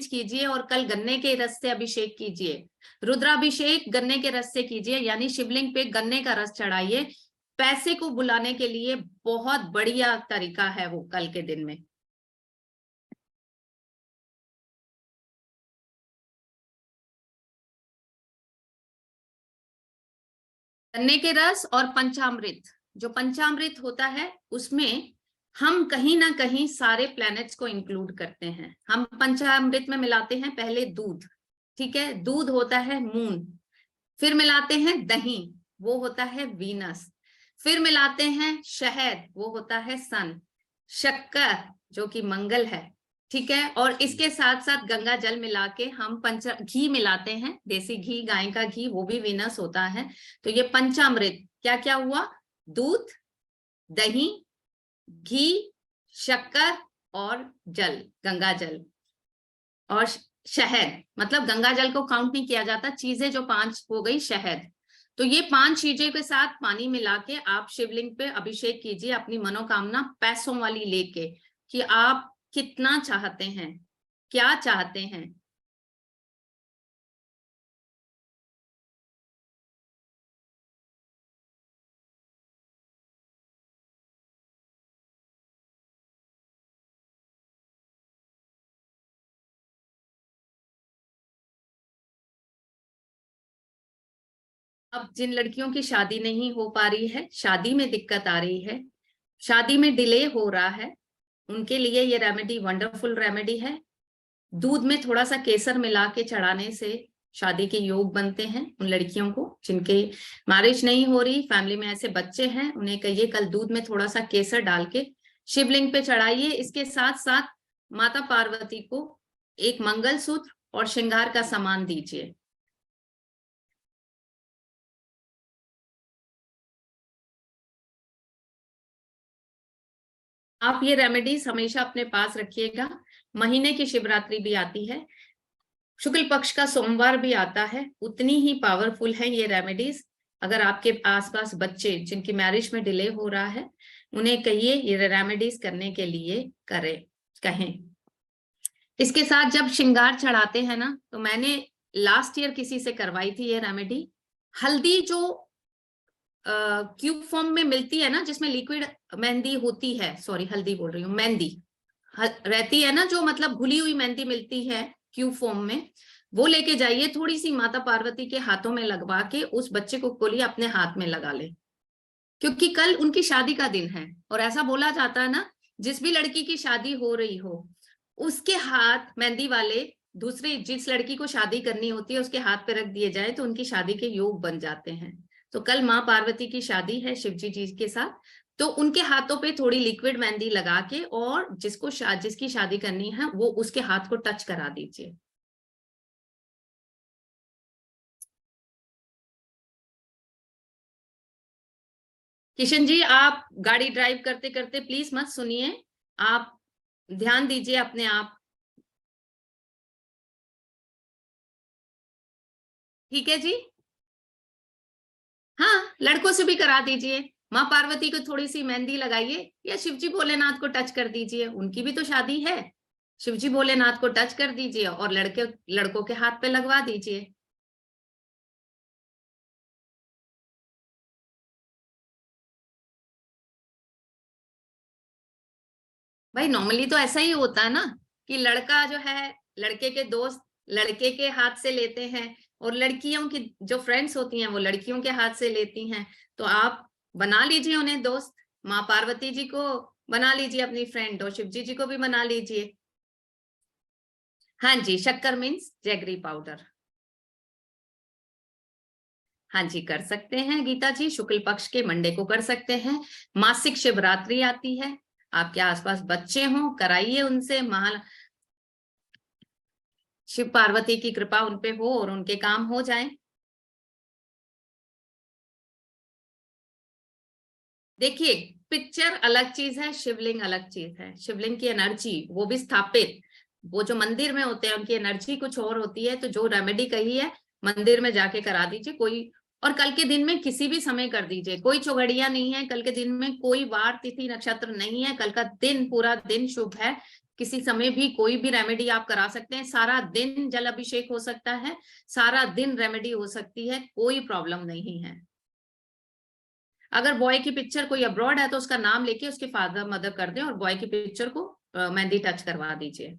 कीजिए और कल गन्ने के रस से अभिषेक कीजिए। रुद्राभिषेक गन्ने के रस से कीजिए, यानी शिवलिंग पे गन्ने का रस चढ़ाइए। पैसे को बुलाने के लिए बहुत बढ़िया तरीका है वो कल के दिन में। गन्ने के रस और पंचामृत, जो पंचामृत होता है उसमें हम कहीं ना कहीं सारे प्लैनेट्स को इंक्लूड करते हैं। हम पंचामृत में मिलाते हैं पहले दूध, ठीक है, दूध होता है मून। फिर मिलाते हैं दही, वो होता है वीनस। फिर मिलाते हैं शहद, वो होता है सन। शक्कर जो कि मंगल है, ठीक है। और इसके साथ साथ गंगा जल मिला के हम घी मिलाते हैं, देसी घी, गाय का घी, वो भी वीनस होता है। तो ये पंचामृत क्या क्या हुआ? दूध, दही, घी, शक्कर और जल, गंगा जल और शहद। मतलब गंगा जल को काउंट नहीं किया जाता, चीजें जो 5 हो गई शहद। तो ये 5 चीजें के साथ पानी मिला के आप शिवलिंग पे अभिषेक कीजिए अपनी मनोकामना पैसों वाली लेके, कि आप कितना चाहते हैं, क्या चाहते हैं। अब जिन लड़कियों की शादी नहीं हो पा रही है, शादी में दिक्कत आ रही है, शादी में डिले हो रहा है, उनके लिए ये रेमेडी वंडरफुल रेमेडी है। दूध में थोड़ा सा केसर मिला के चढ़ाने से शादी के योग बनते हैं। उन लड़कियों को जिनके मैरिज नहीं हो रही, फैमिली में ऐसे बच्चे हैं, उन्हें कहिए कल दूध में थोड़ा सा केसर डाल के शिवलिंग पे चढ़ाइए। इसके साथ साथ माता पार्वती को एक मंगलसूत्र और श्रृंगार का सामान दीजिए। आप ये रेमेडीज हमेशा अपने पास रखिएगा। महीने की शिवरात्रि भी आती है, शुक्ल पक्ष का सोमवार भी आता है, उतनी ही पावरफुल है ये रेमेडीज। अगर आपके आसपास बच्चे जिनकी मैरिज में डिले हो रहा है, उन्हें कहिए ये रेमेडीज करने के लिए कहें। इसके साथ जब श्रृंगार चढ़ाते हैं ना, तो मैंने लास्ट ईयर किसी से करवाई थी ये रेमेडी। हल्दी जो क्यूब फॉर्म में मिलती है ना, जिसमें लिक्विड मेहंदी होती है, सॉरी हल्दी बोल रही हूँ, मेहंदी रहती है ना, जो मतलब घुली हुई मेहंदी मिलती है क्यूब फॉर्म में, वो लेके जाइए। थोड़ी सी माता पार्वती के हाथों में लगवा के उस बच्चे को बोलिए अपने हाथ में लगा ले, क्योंकि कल उनकी शादी का दिन है। और ऐसा बोला जाता है ना, जिस भी लड़की की शादी हो रही हो, उसके हाथ मेहंदी वाले, दूसरी जिस लड़की को शादी करनी होती है उसके हाथ पे रख दिए जाए तो उनकी शादी के योग बन जाते हैं। तो कल माँ पार्वती की शादी है शिवजी जी के साथ, तो उनके हाथों पे थोड़ी लिक्विड मेहंदी लगा के और जिसकी शादी करनी है वो उसके हाथ को टच करा दीजिए। किशन जी, आप गाड़ी ड्राइव करते करते प्लीज मत सुनिए, आप ध्यान दीजिए अपने आप। ठीक है जी। हाँ, लड़कों से भी करा दीजिए। माँ पार्वती को थोड़ी सी मेहंदी लगाइए, या शिवजी भोलेनाथ को टच कर दीजिए, उनकी भी तो शादी है। शिवजी भोलेनाथ को टच कर दीजिए और लड़कों के हाथ पे लगवा दीजिए। भाई नॉर्मली तो ऐसा ही होता है ना, कि लड़का जो है लड़के के दोस्त लड़के के हाथ से लेते हैं, और लड़कियों की जो फ्रेंड्स होती हैं वो लड़कियों के हाथ से लेती हैं। तो आप बना लीजिए उन्हें दोस्त, माँ पार्वती जी को बना लीजिए अपनी फ्रेंड, और शिवजी जी को भी बना लीजिए। हाँ जी, शक्कर मीन्स जैगरी पाउडर। हाँ जी, कर सकते हैं गीता जी, शुक्ल पक्ष के मंडे को कर सकते हैं। मासिक शिवरात्रि आती है, आपके आसपास बच्चे हों कराइए उनसे, शिव पार्वती की कृपा उनपे हो और उनके काम हो जाएं। देखिए, पिक्चर अलग चीज है, शिवलिंग अलग चीज है। शिवलिंग की एनर्जी, वो भी स्थापित, वो जो मंदिर में होते हैं उनकी एनर्जी कुछ और होती है। तो जो रेमेडी कही है, मंदिर में जाके करा दीजिए कोई, और कल के दिन में किसी भी समय कर दीजिए, कोई चौघड़िया नहीं है कल के दिन में, कोई वार तिथि नक्षत्र नहीं है, कल का दिन पूरा दिन शुभ है। किसी समय भी कोई भी रेमेडी आप करा सकते हैं, सारा दिन जल अभिषेक हो सकता है, सारा दिन रेमेडी हो सकती है, कोई प्रॉब्लम नहीं है। अगर बॉय की पिक्चर कोई अब्रॉड है तो उसका नाम लेके उसके फादर मदर कर दें, और बॉय की पिक्चर को मेहंदी टच करवा दीजिए।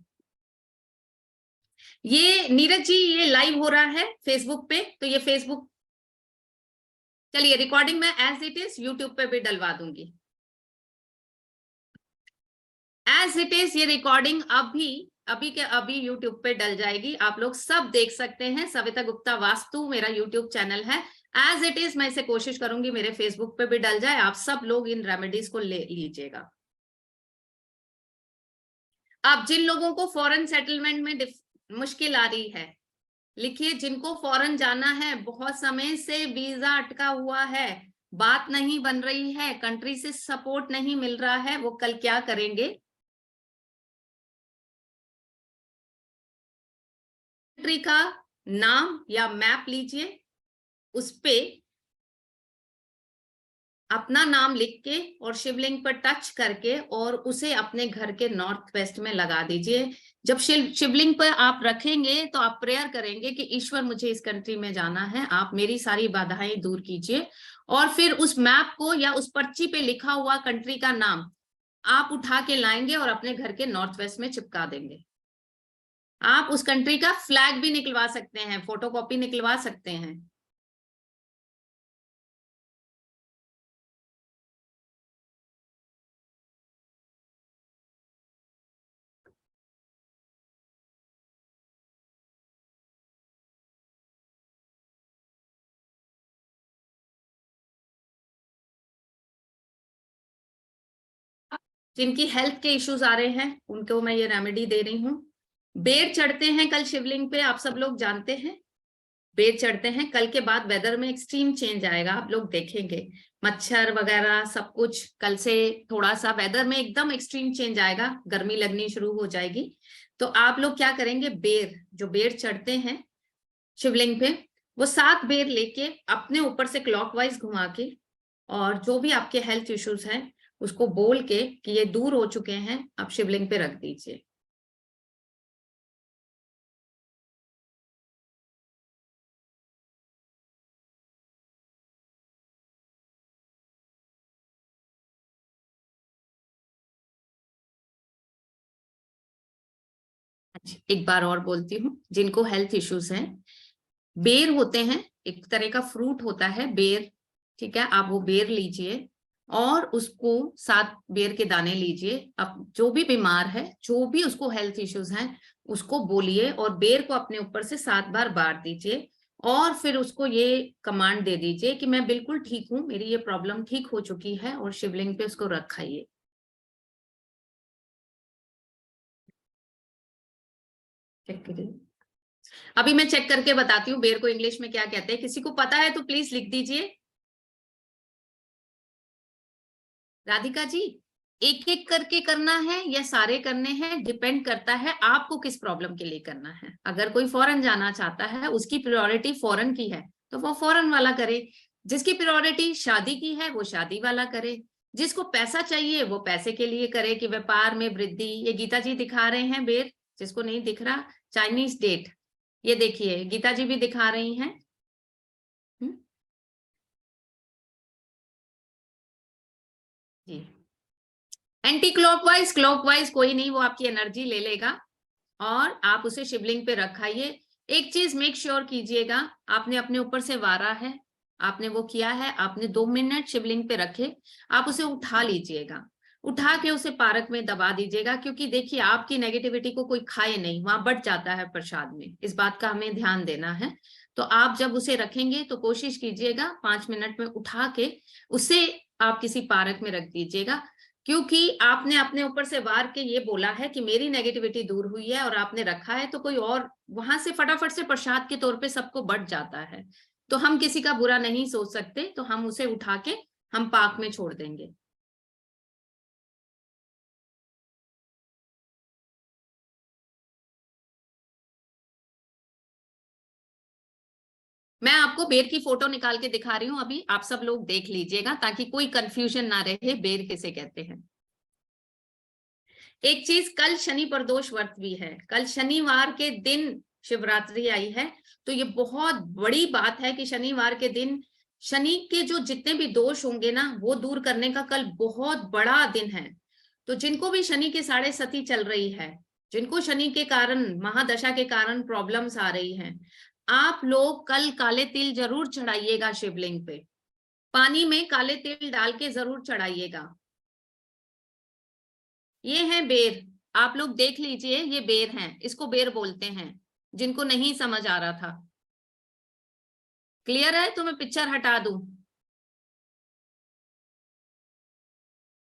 ये नीरज जी, ये लाइव हो रहा है फेसबुक पे, तो ये फेसबुक, चलिए रिकॉर्डिंग में एज इट इज यूट्यूब पे भी डलवा दूंगी। एज इट इज ये रिकॉर्डिंग अभी के अभी यूट्यूब पे डल जाएगी, आप लोग सब देख सकते हैं। सविता गुप्ता वास्तु मेरा यूट्यूब चैनल है। एज इट इज मैं इसे कोशिश करूंगी मेरे फेसबुक पे भी डल जाए, आप सब लोग इन रेमेडीज को ले लीजिएगा। अब जिन लोगों को फॉरेन सेटलमेंट में मुश्किल आ रही है, लिखिए, जिनको फॉरेन जाना है, बहुत समय से वीजा अटका हुआ है, बात नहीं बन रही है, कंट्री से सपोर्ट नहीं मिल रहा है, वो कल क्या करेंगे, कंट्री का नाम या मैप लीजिए, उस पे अपना नाम लिख के और शिवलिंग पर टच करके और उसे अपने घर के नॉर्थ वेस्ट में लगा दीजिए। जब शिवलिंग पर आप रखेंगे तो आप प्रेयर करेंगे कि ईश्वर मुझे इस कंट्री में जाना है, आप मेरी सारी बाधाएं दूर कीजिए। और फिर उस मैप को या उस पर्ची पे लिखा हुआ कंट्री का नाम आप उठा के लाएंगे और अपने घर के नॉर्थ वेस्ट में चिपका देंगे। आप उस कंट्री का फ्लैग भी निकलवा सकते हैं, फोटोकॉपी निकलवा सकते हैं। जिनकी हेल्थ के इश्यूज आ रहे हैं उनको मैं ये रेमेडी दे रही हूँ। बेर चढ़ते हैं कल शिवलिंग पे, आप सब लोग जानते हैं, बेर चढ़ते हैं। कल के बाद वेदर में एक्सट्रीम चेंज आएगा, आप लोग देखेंगे, मच्छर वगैरह सब कुछ कल से थोड़ा सा वेदर में एकदम एक्सट्रीम चेंज आएगा, गर्मी लगनी शुरू हो जाएगी। तो आप लोग क्या करेंगे, बेर, जो बेर चढ़ते हैं शिवलिंग पे, वो 7 बेर लेके अपने ऊपर से क्लॉकवाइज घुमा के, और जो भी आपके हेल्थ इश्यूज हैं उसको बोल के कि ये दूर हो चुके हैं, आप शिवलिंग पे रख दीजिए। अच्छा, एक बार और बोलती हूँ, जिनको हेल्थ इश्यूज हैं, बेर होते हैं, एक तरह का फ्रूट होता है बेर, ठीक है, आप वो बेर लीजिए और उसको 7 बेर के दाने लीजिए। अब जो भी बीमार है, जो भी उसको हेल्थ इश्यूज हैं, उसको बोलिए और बेर को अपने ऊपर से 7 बार बार दीजिए, और फिर उसको ये कमांड दे दीजिए कि मैं बिल्कुल ठीक हूँ, मेरी ये प्रॉब्लम ठीक हो चुकी है, और शिवलिंग पे उसको रखाइए। चेक करिए, अभी मैं चेक करके बताती हूँ बेर को इंग्लिश में क्या कहते हैं, किसी को पता है तो प्लीज लिख दीजिए। राधिका जी, एक एक करके करना है या सारे करने हैं, डिपेंड करता है आपको किस प्रॉब्लम के लिए करना है। अगर कोई फॉरेन जाना चाहता है, उसकी प्रायोरिटी फॉरेन की है, तो वो फॉरेन वाला करे। जिसकी प्रायोरिटी शादी की है, वो शादी वाला करे। जिसको पैसा चाहिए, वो पैसे के लिए करे कि व्यापार में वृद्धि। ये गीता जी दिखा रहे हैं बेर, जिसको नहीं दिख रहा, चाइनीज डेट, ये देखिए गीता जी भी दिखा रही हैं। जी, एंटी क्लॉकवाइज क्लॉकवाइज कोई नहीं, वो आपकी एनर्जी ले लेगा और आप उसे शिवलिंग पे रखाइए। एक चीज मेक श्योर कीजिएगा, आपने अपने ऊपर से वारा है, आपने वो किया है, आपने 2 मिनट शिवलिंग पे रखे, आप उसे उठा लीजिएगा, उठा के उसे पारक में दबा दीजिएगा। क्योंकि देखिए आपकी नेगेटिविटी को कोई खाए नहीं, वहां बट जाता है प्रसाद में, इस बात का हमें ध्यान देना है। तो आप जब उसे रखेंगे तो कोशिश कीजिएगा 5 मिनट में उठा के उसे आप किसी पार्क में रख दीजिएगा। क्योंकि आपने अपने ऊपर से वार के ये बोला है कि मेरी नेगेटिविटी दूर हुई है, और आपने रखा है, तो कोई और वहां से फटाफट से प्रसाद के तौर पे सबको बट जाता है। तो हम किसी का बुरा नहीं सोच सकते, तो हम उसे उठा के हम पार्क में छोड़ देंगे। मैं आपको बेर की फोटो निकाल के दिखा रही हूं अभी, आप सब लोग देख लीजिएगा ताकि कोई कंफ्यूजन ना रहे बेर किसे कहते हैं। एक चीज, कल शनि प्रदोष व्रत भी है, कल शनिवार के दिन शिवरात्रि आई है। तो ये बहुत बड़ी बात है कि शनिवार के दिन शनि के जो जितने भी दोष होंगे ना, वो दूर करने का कल बहुत बड़ा दिन है। तो जिनको भी शनि के साढ़े सती चल रही है, जिनको शनि के कारण, महादशा के कारण प्रॉब्लम्स आ रही हैं, आप लोग कल काले तिल जरूर चढ़ाइएगा शिवलिंग पे, पानी में काले तिल डाल के जरूर चढ़ाइएगा। ये है बेर, आप लोग देख लीजिए, ये बेर हैं, इसको बेर बोलते हैं, जिनको नहीं समझ आ रहा था। क्लियर है? तो मैं पिक्चर हटा दूं?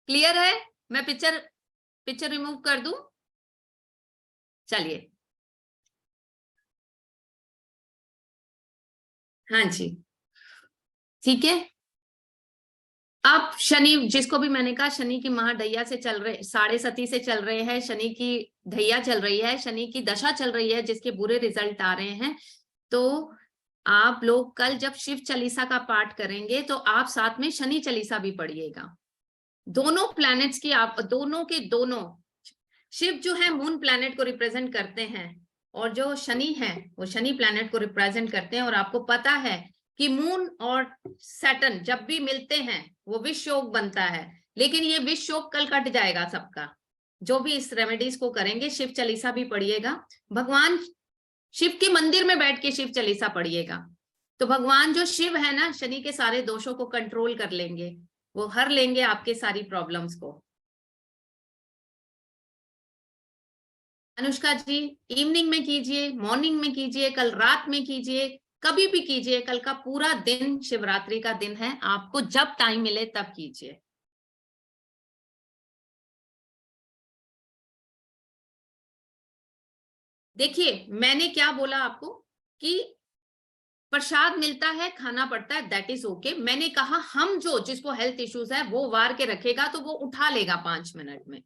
क्लियर है? मैं पिक्चर पिक्चर रिमूव कर दूं? चलिए, हाँ जी, ठीक है। अब शनि, जिसको भी मैंने कहा शनि की महाढैया से चल रहे, साढ़े सती से चल रहे हैं, शनि की ढैया चल रही है, शनि की दशा चल रही है, जिसके बुरे रिजल्ट आ रहे हैं, तो आप लोग कल जब शिव चालीसा का पाठ करेंगे तो आप साथ में शनि चालीसा भी पढ़िएगा। दोनों प्लैनेट्स की, आप दोनों के दोनों, शिव जो है मून प्लैनेट को रिप्रेजेंट करते हैं, और जो शनि है वो शनि प्लैनेट को रिप्रेजेंट करते हैं। और आपको पता है कि मून और सैटर्न जब भी मिलते हैं वो विष योग बनता है, लेकिन ये विष योग कल कट जाएगा सबका। जो भी इस रेमेडीज को करेंगे, शिव चालीसा भी पढ़िएगा, भगवान शिव के मंदिर में बैठ के शिव चालीसा पढ़िएगा, तो भगवान जो शिव है ना, शनि के सारे दोषों को कंट्रोल कर लेंगे, वो हर लेंगे आपके सारी प्रॉब्लम्स को। अनुष्का जी, इवनिंग में कीजिए, मॉर्निंग में कीजिए, कल रात में कीजिए, कभी भी कीजिए, कल का पूरा दिन शिवरात्रि का दिन है, आपको जब टाइम मिले तब कीजिए। देखिए मैंने क्या बोला आपको कि प्रसाद मिलता है, खाना पड़ता है, दैट इज ओके। मैंने कहा हम जो, जिसको हेल्थ इश्यूज है, वो वार के रखेगा तो वो उठा लेगा 5 मिनट में,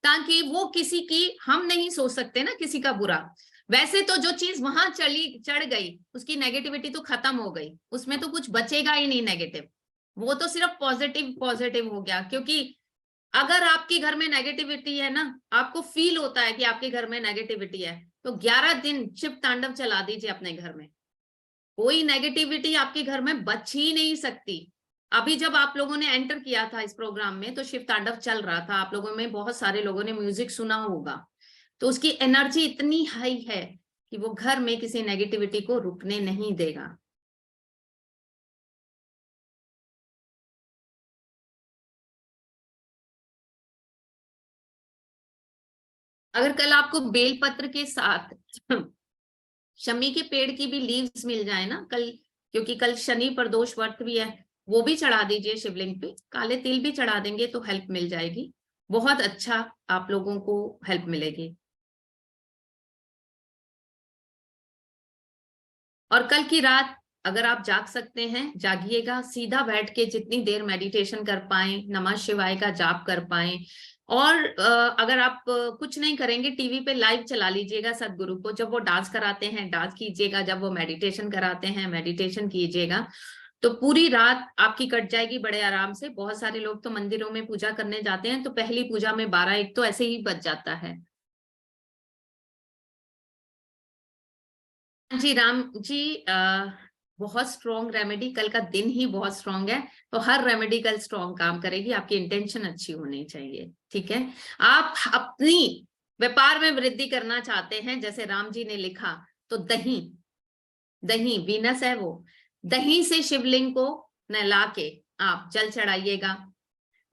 ताकि वो किसी की, हम नहीं सोच सकते ना किसी का बुरा। वैसे तो जो चीज वहां चढ़ गई, उसकी नेगेटिविटी तो खत्म हो गई, उसमें तो कुछ बचेगा ही नहीं नेगेटिव, वो तो सिर्फ पॉजिटिव पॉजिटिव हो गया। क्योंकि अगर आपके घर में नेगेटिविटी है ना, आपको फील होता है कि आपके घर में नेगेटिविटी है, तो 11 दिन शिव तांडव चला दीजिए अपने घर में, कोई नेगेटिविटी आपके घर में बच ही नहीं सकती। अभी जब आप लोगों ने एंटर किया था इस प्रोग्राम में, तो शिव तांडव चल रहा था, आप लोगों में बहुत सारे लोगों ने म्यूजिक सुना होगा, तो उसकी एनर्जी इतनी हाई है कि वो घर में किसी नेगेटिविटी को रुकने नहीं देगा। अगर कल आपको बेलपत्र के साथ शमी के पेड़ की भी लीव्स मिल जाए ना कल, क्योंकि कल शनि प्रदोष व्रत भी है, वो भी चढ़ा दीजिए शिवलिंग पे, काले तिल भी चढ़ा देंगे तो हेल्प मिल जाएगी, बहुत अच्छा आप लोगों को हेल्प मिलेगी। और कल की रात अगर आप जाग सकते हैं जागिएगा, सीधा बैठ के जितनी देर मेडिटेशन कर पाए, नमः शिवाय का जाप कर पाए। और अगर आप कुछ नहीं करेंगे, टीवी पे लाइव चला लीजिएगा सदगुरु को, जब वो डांस कराते हैं डांस कीजिएगा, जब वो मेडिटेशन कराते हैं मेडिटेशन कीजिएगा। तो पूरी रात आपकी कट जाएगी बड़े आराम से। बहुत सारे लोग तो मंदिरों में पूजा करने जाते हैं तो पहली पूजा में 12-1 तो ऐसे ही बच जाता है। जी राम जी, बहुत स्ट्रॉन्ग रेमेडी, कल का दिन ही बहुत स्ट्रॉन्ग है, तो हर रेमेडी कल स्ट्रॉन्ग काम करेगी। आपकी इंटेंशन अच्छी होनी चाहिए, ठीक है। आप अपनी व्यापार में वृद्धि करना चाहते हैं, जैसे राम जी ने लिखा, तो दही, दही वीनस है वो, दही से शिवलिंग को नहला के आप जल चढ़ाइएगा।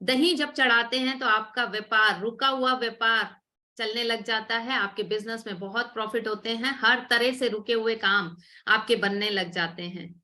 दही जब चढ़ाते हैं तो आपका व्यापार, रुका हुआ व्यापार चलने लग जाता है, आपके बिजनेस में बहुत प्रॉफिट होते हैं, हर तरह से रुके हुए काम आपके बनने लग जाते हैं।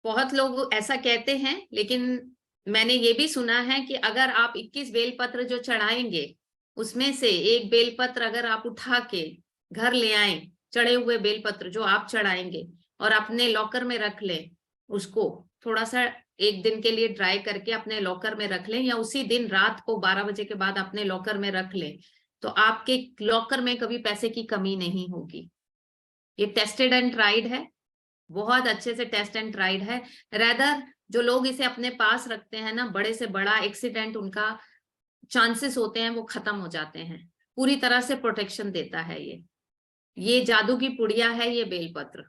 बहुत लोग ऐसा कहते हैं, लेकिन मैंने ये भी सुना है कि अगर आप 21 बेलपत्र जो चढ़ाएंगे, उसमें से एक बेलपत्र अगर आप उठा के घर ले आए, चढ़े हुए बेलपत्र जो आप चढ़ाएंगे, और अपने लॉकर में रख लें, उसको थोड़ा सा 1 दिन के लिए ड्राई करके अपने लॉकर में रख लें, या उसी दिन रात को 12 बजे के बाद अपने लॉकर में रख लें, तो आपके लॉकर में कभी पैसे की कमी नहीं होगी। ये टेस्टेड एंड ट्राइड है, बहुत अच्छे से टेस्ट एंड ट्राइड है। रेदर जो लोग इसे अपने पास रखते हैं ना, बड़े से बड़ा एक्सीडेंट उनका चांसेस होते हैं वो खत्म हो जाते हैं। पूरी तरह से प्रोटेक्शन देता है ये जादू की पुड़िया है ये बेलपत्र।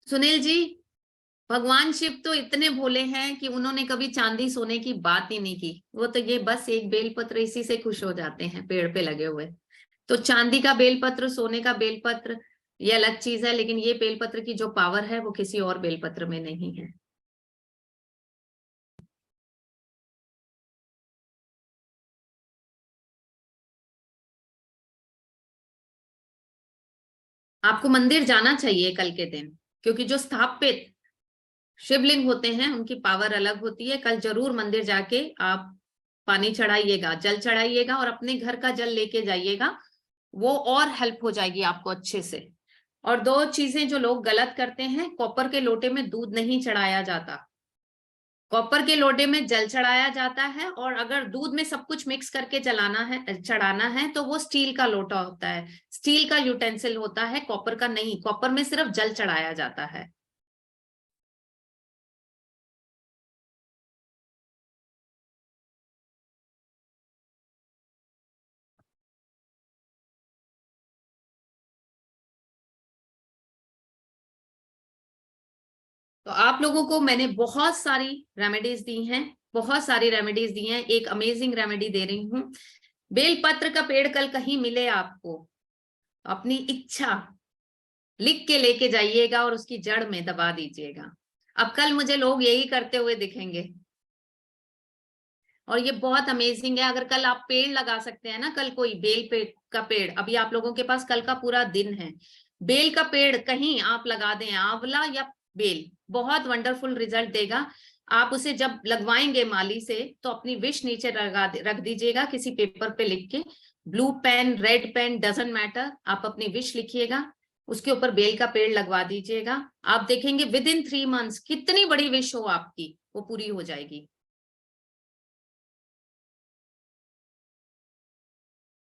सुनील जी, भगवान शिव तो इतने भोले हैं कि उन्होंने कभी चांदी सोने की बात ही नहीं की। वो तो ये बस एक बेलपत्र, इसी से खुश हो जाते हैं, पेड़ पे लगे हुए। तो चांदी का बेलपत्र, सोने का बेलपत्र, ये अलग चीज है, लेकिन ये बेलपत्र की जो पावर है वो किसी और बेलपत्र में नहीं है। आपको मंदिर जाना चाहिए कल के दिन, क्योंकि जो स्थापित शिवलिंग होते हैं उनकी पावर अलग होती है। कल जरूर मंदिर जाके आप पानी चढ़ाइएगा, जल चढ़ाइएगा, और अपने घर का जल लेके जाइएगा, वो और हेल्प हो जाएगी आपको अच्छे से। और 2 चीजें जो लोग गलत करते हैं, कॉपर के लोटे में दूध नहीं चढ़ाया जाता, कॉपर के लोटे में जल चढ़ाया जाता है, और अगर दूध में सब कुछ मिक्स करके चढ़ाना है तो वो स्टील का लोटा होता है, स्टील का यूटेंसिल होता है, कॉपर का नहीं। कॉपर में सिर्फ जल चढ़ाया जाता है। तो आप लोगों को मैंने बहुत सारी रेमेडीज दी हैं, बहुत सारी रेमेडीज दी हैं। एक अमेजिंग रेमेडी दे रही हूँ। बेलपत्र का पेड़ कल कहीं मिले आपको, अपनी इच्छा लिख के लेके जाइएगा और उसकी जड़ में दबा दीजिएगा। अब कल मुझे लोग यही करते हुए दिखेंगे, और ये बहुत अमेजिंग है। अगर कल आप पेड़ लगा सकते हैं ना, कल कोई बेल पेड़ का पेड़, अभी आप लोगों के पास कल का पूरा दिन है, बेल का पेड़ कहीं आप लगा दें, आंवला या बेल, बहुत वंडरफुल रिजल्ट देगा। आप उसे जब लगवाएंगे माली से, तो अपनी विश नीचे रख दीजिएगा किसी पेपर पे लिख के, blue pen red pen doesn't matter, आप अपनी विश लिखिएगा, उसके ऊपर बेल का पेड़ लगवा दीजिएगा। आप देखेंगे विद इन 3 मंथ्स कितनी बड़ी विश हो आपकी, वो पूरी हो जाएगी।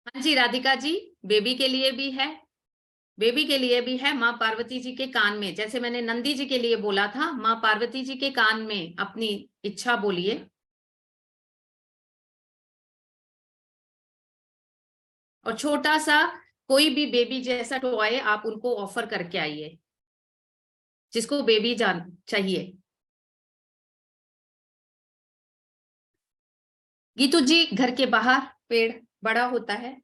हाँ जी राधिका जी, बेबी के लिए भी है, बेबी के लिए भी है। माँ पार्वती जी के कान में, जैसे मैंने नंदी जी के लिए बोला था, माँ पार्वती जी के कान में अपनी इच्छा बोलिए, और छोटा सा कोई भी बेबी जैसा टॉय आप उनको ऑफर करके आइए, जिसको बेबी जान चाहिए। गीतू जी, घर के बाहर पेड़ बड़ा होता है,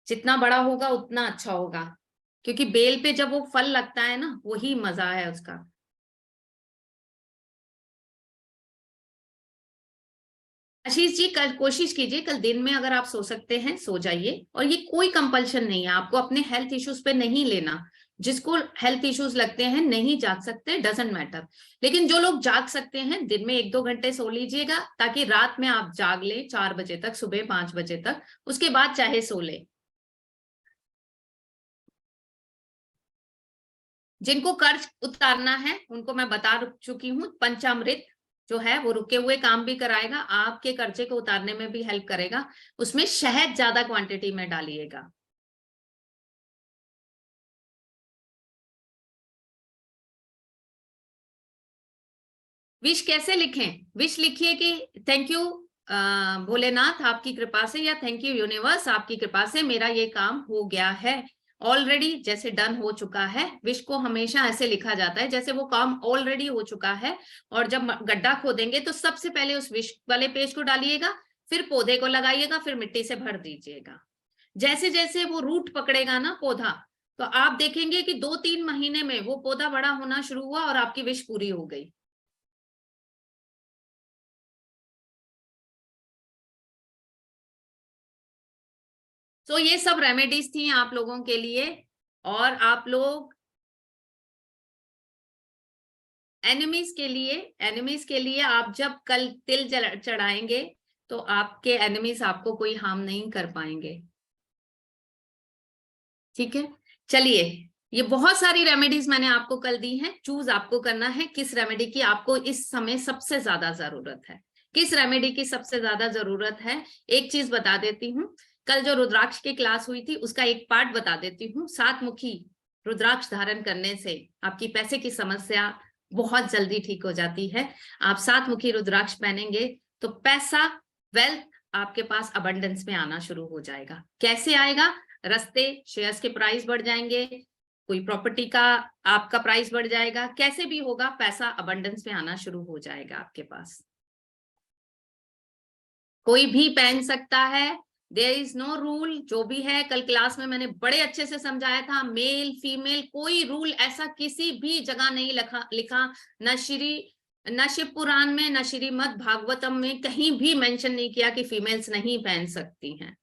जितना बड़ा होगा उतना अच्छा होगा, क्योंकि बेल पे जब वो फल लगता है ना, वही मजा है उसका। आशीष जी, कल कोशिश कीजिए, कल दिन में अगर आप सो सकते हैं सो जाइए, और ये कोई कंपल्शन नहीं है, आपको अपने हेल्थ इश्यूज पे नहीं लेना। जिसको हेल्थ इश्यूज लगते हैं नहीं जाग सकते, डजंट मैटर, लेकिन जो लोग जाग सकते हैं दिन में 1-2 घंटे सो लीजिएगा, ताकि रात में आप जाग ले 4 बजे तक, सुबह 5 बजे तक, उसके बाद चाहे सो ले। जिनको कर्ज उतारना है उनको मैं बता चुकी हूँ, पंचामृत जो है वो रुके हुए काम भी कराएगा, आपके कर्जे को उतारने में भी हेल्प करेगा। उसमें शहद ज्यादा क्वांटिटी में डालिएगा। विश कैसे लिखें? विश लिखिए कि थैंक यू भोलेनाथ आपकी कृपा से, या थैंक यू यूनिवर्स आपकी कृपा से मेरा ये काम हो गया है ऑलरेडी, जैसे डन हो चुका है। विश को हमेशा ऐसे लिखा जाता है जैसे वो काम ऑलरेडी हो चुका है। और जब गड्ढा खोदेंगे तो सबसे पहले उस विश वाले पेज को डालिएगा, फिर पौधे को लगाइएगा, फिर मिट्टी से भर दीजिएगा। जैसे जैसे वो रूट पकड़ेगा ना पौधा, तो आप देखेंगे कि 2-3 महीने में वो पौधा बड़ा होना शुरू हुआ और आपकी विश पूरी हो गई। तो ये सब रेमेडीज थी आप लोगों के लिए। और आप लोग एनिमीज के लिए आप जब कल तिल चढ़ाएंगे तो आपके एनिमीज आपको कोई हार्म नहीं कर पाएंगे। ठीक है, चलिए, ये बहुत सारी रेमेडीज मैंने आपको कल दी हैं। चूज आपको करना है किस रेमेडी की आपको इस समय सबसे ज्यादा जरूरत है, किस रेमेडी की सबसे ज्यादा जरूरत है। एक चीज बता देती हूँ, कल जो रुद्राक्ष की क्लास हुई थी उसका एक पार्ट बता देती हूँ। 7 मुखी रुद्राक्ष धारण करने से आपकी पैसे की समस्या बहुत जल्दी ठीक हो जाती है। आप 7 मुखी रुद्राक्ष पहनेंगे तो पैसा, वेल्थ आपके पास अबंडेंस में आना शुरू हो जाएगा। कैसे आएगा? रस्ते, शेयर्स के प्राइस बढ़ जाएंगे, कोई प्रॉपर्टी का आपका प्राइस बढ़ जाएगा, कैसे भी होगा पैसा अबंडेंस में आना शुरू हो जाएगा आपके पास। कोई भी पहन सकता है, देयर इज नो रूल। जो भी है कल क्लास में मैंने बड़े अच्छे से समझाया था, मेल फीमेल कोई रूल ऐसा किसी भी जगह नहीं लिखा, न शिव पुराण में, न श्रीमद् भागवतम में कहीं भी मेंशन नहीं किया कि फीमेल्स नहीं पहन सकती हैं।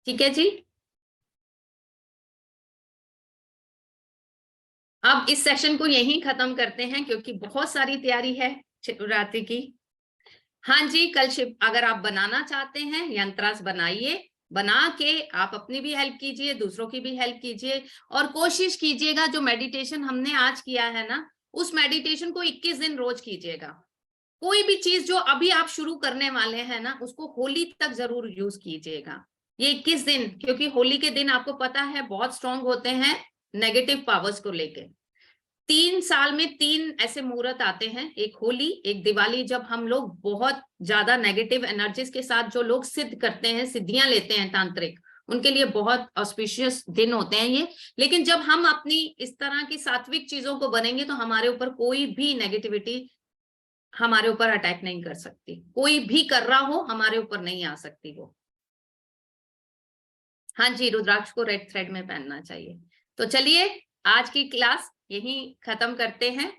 ठीक है जी। अब इस सेशन को यहीं खत्म करते हैं क्योंकि बहुत सारी तैयारी है शिवरात्रि की। हाँ जी, कल शिव अगर आप बनाना चाहते हैं यंत्रास बनाइए, बना के आप अपनी भी हेल्प कीजिए, दूसरों की भी हेल्प कीजिए, और कोशिश कीजिएगा जो मेडिटेशन हमने आज किया है ना, उस मेडिटेशन को 21 दिन रोज कीजिएगा। कोई भी चीज जो अभी आप शुरू करने वाले हैं ना, उसको होली तक जरूर यूज कीजिएगा, ये 21 दिन, क्योंकि होली के दिन आपको पता है बहुत स्ट्रांग होते हैं नेगेटिव पावर्स को लेके। 3 साल में 3 ऐसे मुहूर्त आते हैं, एक होली, एक दिवाली, जब हम लोग बहुत ज्यादा नेगेटिव एनर्जीज के साथ जो लोग सिद्ध करते हैं, सिद्धियां लेते हैं तांत्रिक, उनके लिए बहुत ऑस्पिशियस दिन होते हैं ये। लेकिन जब हम अपनी इस तरह की सात्विक चीजों को बनेंगे तो हमारे ऊपर कोई भी नेगेटिविटी हमारे ऊपर अटैक नहीं कर सकती, कोई भी कर रहा हो हमारे ऊपर नहीं आ सकती वो। हाँ जी, रुद्राक्ष को रेड थ्रेड में पहनना चाहिए। तो चलिए आज की क्लास यही खत्म करते हैं।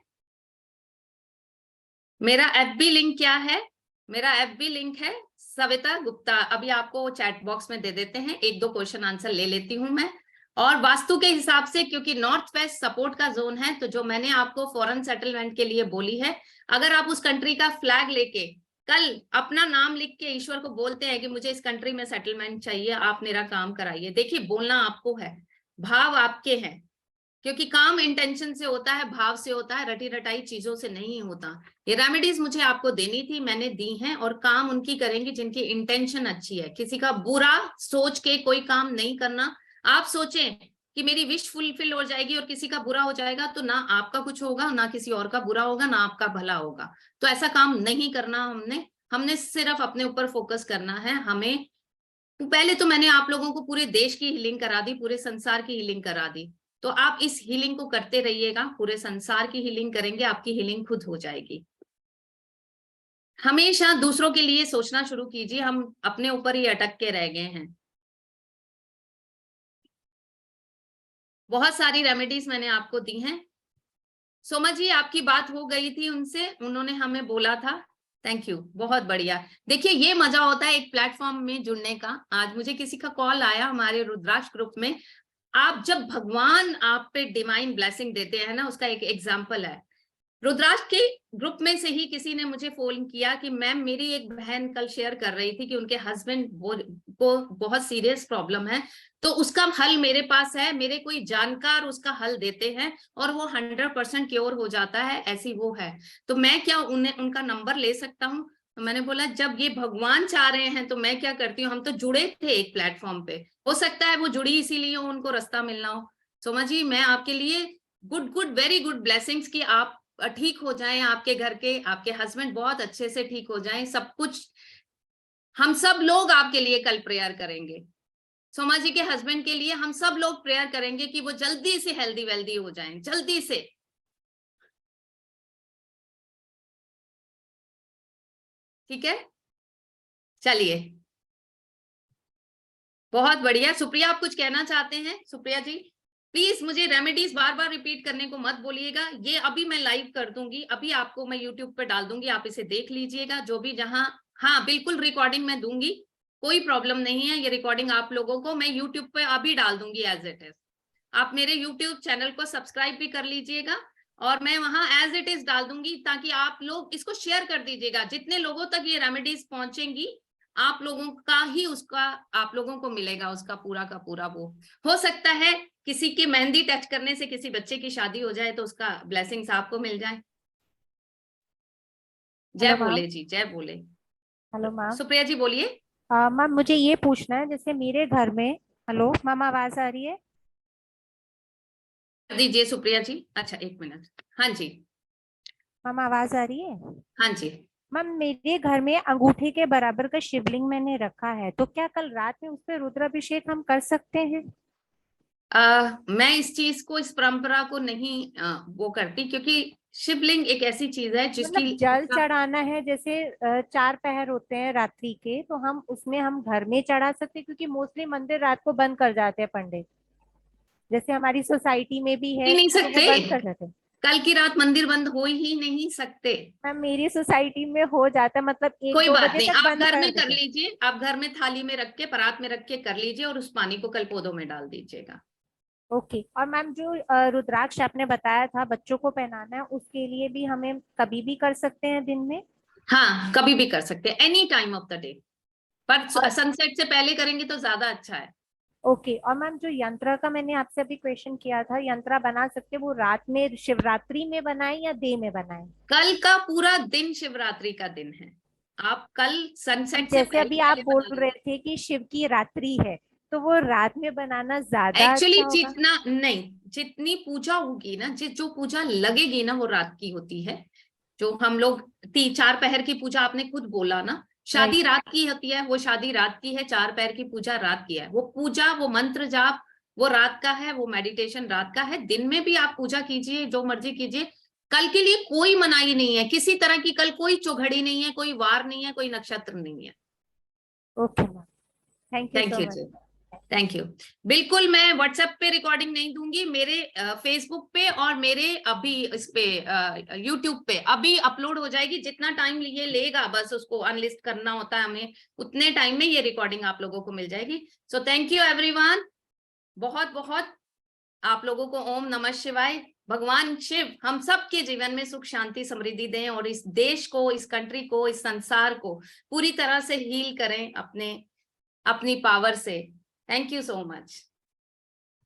मेरा FB लिंक क्या है? मेरा FB लिंक है सविता गुप्ता। अभी आपको चैट बॉक्स में दे देते हैं, 1-2 क्वेश्चन आंसर ले लेती हूं मैं। और वास्तु के हिसाब से, क्योंकि नॉर्थ वेस्ट सपोर्ट का जोन है, तो जो मैंने आपको फॉरेन सेटलमेंट के लिए बोली है, अगर आप उस कंट्री का फ्लैग लेके कल अपना नाम लिख के ईश्वर को बोलते हैं कि मुझे इस कंट्री में सेटलमेंट चाहिए, आप मेरा काम कराइए। देखिए, बोलना आपको है, भाव आपके हैं, क्योंकि काम इंटेंशन से होता है, भाव से होता है, रटी रटाई चीजों से नहीं होता। ये रेमेडीज मुझे आपको देनी थी, मैंने दी हैं, और काम उनकी करेंगे जिनकी इंटेंशन अच्छी है। किसी का बुरा सोच के कोई काम नहीं करना। आप सोचें कि मेरी विश फुलफिल हो जाएगी और किसी का बुरा हो जाएगा, तो ना आपका कुछ होगा, ना किसी और का बुरा होगा, ना आपका भला होगा। तो ऐसा काम नहीं करना हमने सिर्फ अपने ऊपर फोकस करना है। हमें पहले तो मैंने आप लोगों को पूरे देश की हीलिंग करा दी, पूरे संसार की हीलिंग करा दी, तो आप इस हीलिंग को करते रहिएगा। पूरे संसार की हीलिंग करेंगे, आपकी हीलिंग खुद हो जाएगी। हमेशा दूसरों के लिए सोचना शुरू कीजिए, हम अपने ऊपर ही अटक के रह गए हैं। बहुत सारी रेमेडीज मैंने आपको दी हैं। सोमा जी, आपकी बात हो गई थी उनसे, उन्होंने हमें बोला था थैंक यू, बहुत बढ़िया। देखिए ये मजा होता है एक प्लेटफॉर्म में जुड़ने का। आज मुझे किसी का कॉल आया हमारे रुद्राक्ष ग्रुप में, आप जब भगवान आप पे डिवाइन ब्लेसिंग देते हैं ना, उसका एक एग्जाम्पल है। रुद्राक्ष के ग्रुप में से ही किसी ने मुझे फोन किया कि मैम मेरी एक बहन कल शेयर कर रही थी कि उनके हस्बैंड को बहुत सीरियस प्रॉब्लम है, तो उसका हल मेरे पास है, मेरे कोई जानकार उसका हल देते हैं और वो 100% क्योर हो जाता है, ऐसी वो है। तो मैं क्या उन्हें उनका नंबर ले सकता हूँ? तो मैंने बोला जब ये भगवान चाह रहे हैं तो मैं क्या करती हूँ, हम तो जुड़े थे एक प्लेटफॉर्म पे, हो सकता है वो जुड़ी इसीलिए उनको रास्ता मिलना हो। सोमा जी मैं आपके लिए गुड वेरी गुड ब्लेसिंग्स की आप ठीक हो जाएं, आपके घर के आपके हस्बैंड बहुत अच्छे से ठीक हो जाएं, सब कुछ। हम सब लोग आपके लिए कल प्रेयर करेंगे, सोमा जी के हस्बैंड के लिए हम सब लोग प्रेयर करेंगे कि वो जल्दी से हेल्दी वेल्दी हो जाएं, जल्दी से। ठीक है, चलिए बहुत बढ़िया। सुप्रिया आप कुछ कहना चाहते हैं? सुप्रिया जी प्लीज मुझे रेमेडीज बार बार रिपीट करने को मत बोलिएगा, ये अभी मैं लाइव कर दूंगी, अभी आपको मैं यूट्यूब पे डाल दूंगी, आप इसे देख लीजिएगा जो भी जहां। हाँ बिल्कुल रिकॉर्डिंग मैं दूंगी, कोई प्रॉब्लम नहीं है, ये रिकॉर्डिंग आप लोगों को मैं यूट्यूब पे अभी डाल दूंगी एज इट इज। आप मेरे यूट्यूब चैनल को सब्सक्राइब भी कर लीजिएगा और मैं वहां एज इट इज डाल दूंगी, ताकि आप लोग इसको शेयर कर दीजिएगा, जितने लोगों तक ये रेमेडीज पहुंचेंगी आप लोगों का ही उसका, आप लोगों को मिलेगा उसका पूरा का पूरा वो। हो सकता है किसी की मेहंदी टच करने से किसी बच्चे की शादी हो जाए तो उसका ब्लेसिंग्स आपको मिल जाए। जय बोले जी, जय बोले। Hello ma'am. सुप्रिया जी बोलिए। मैम मुझे ये पूछना है, जैसे मेरे घर में, हेलो मैम आवाज आ रही है? दीजिए सुप्रिया जी, अच्छा एक मिनट। हाँ जी, मैम आवाज आ रही है? हाँ जी। मैम मेरे घर में अंगूठे के बराबर का शिवलिंग मैंने रखा है, तो क्या कल रात में उस पर रुद्राभिषेक हम कर सकते हैं? मैं इस चीज को, इस परंपरा को नहीं वो करती, क्योंकि शिवलिंग एक ऐसी चीज है जिसकी मतलब जल चढ़ाना है, जैसे 4 पहर होते हैं रात्रि के, तो हम उसमें हम घर में चढ़ा सकते हैं, क्योंकि मोस्टली मंदिर रात को बंद कर जाते हैं पंडित, जैसे हमारी सोसाइटी में भी है नहीं तो वो सकते, बंद कर जाते हैं। कल की रात मंदिर बंद हो ही नहीं सकते। मैम मेरी सोसाइटी में हो जाता है, मतलब एक कोई दो बात बजे नहीं, तक आप बंद घर कर में कर देते हैं। लीजिए, आप घर में थाली में रख के परात में रख के कर लीजिए और उस पानी को कल पौधों में डाल दीजिएगा। ओके। और मैम जो रुद्राक्ष आपने बताया था बच्चों को पहनाना है, उसके लिए भी हमें कभी भी कर सकते हैं दिन में? हाँ कभी भी कर सकते हैं, any time of the day, पर और सनसेट से पहले करेंगे तो ज्यादा अच्छा है। ओके। और मैम जो यंत्र का मैंने आपसे अभी क्वेश्चन किया था, यंत्र बना सकते हैं, वो रात में शिवरात्रि में बनाए या डे में बनाए? कल का पूरा दिन शिवरात्रि का दिन है, आप कल सनसेट से जैसे पहले अभी आप पहले बोल बना रहे लीजिए। थे कि शिव की रात्रि है, तो वो रात में बनाना ज्यादा एक्चुअली अच्छा होगा? जितना नहीं, जितनी पूजा होगी ना, जो पूजा लगेगी ना वो रात की होती है। जो हम लोग 4 पहर की पूजा, आपने खुद बोला ना, शादी राइट। रात की होती है, वो शादी रात की है, 4 पहर की पूजा रात की है, वो पूजा वो मंत्र जाप वो रात का है, वो मेडिटेशन रात का है। दिन में भी आप पूजा कीजिए, जो मर्जी कीजिए, कल के लिए कोई मनाही नहीं है किसी तरह की, कल कोई चौघड़ी नहीं है, कोई वार नहीं है, कोई नक्षत्र नहीं है। Okay ma'am, thank you thank so you much. जी, थैंक यू। बिल्कुल मैं व्हाट्सएप पे रिकॉर्डिंग नहीं दूंगी, मेरे फेसबुक पे और मेरे अभी इस पे यूट्यूब पे अभी अपलोड हो जाएगी, जितना टाइम ये लेगा बस उसको अनलिस्ट करना होता है हमें, उतने टाइम में ये रिकॉर्डिंग आप लोगों को मिल जाएगी। सो थैंक यू एवरीवन, बहुत बहुत आप लोगों को ओम नमः शिवाय। भगवान शिव हम सबके जीवन में सुख शांति समृद्धि दें और इस देश को, इस कंट्री को, इस संसार को पूरी तरह से हील करें अपने अपनी पावर से। Thank you so much.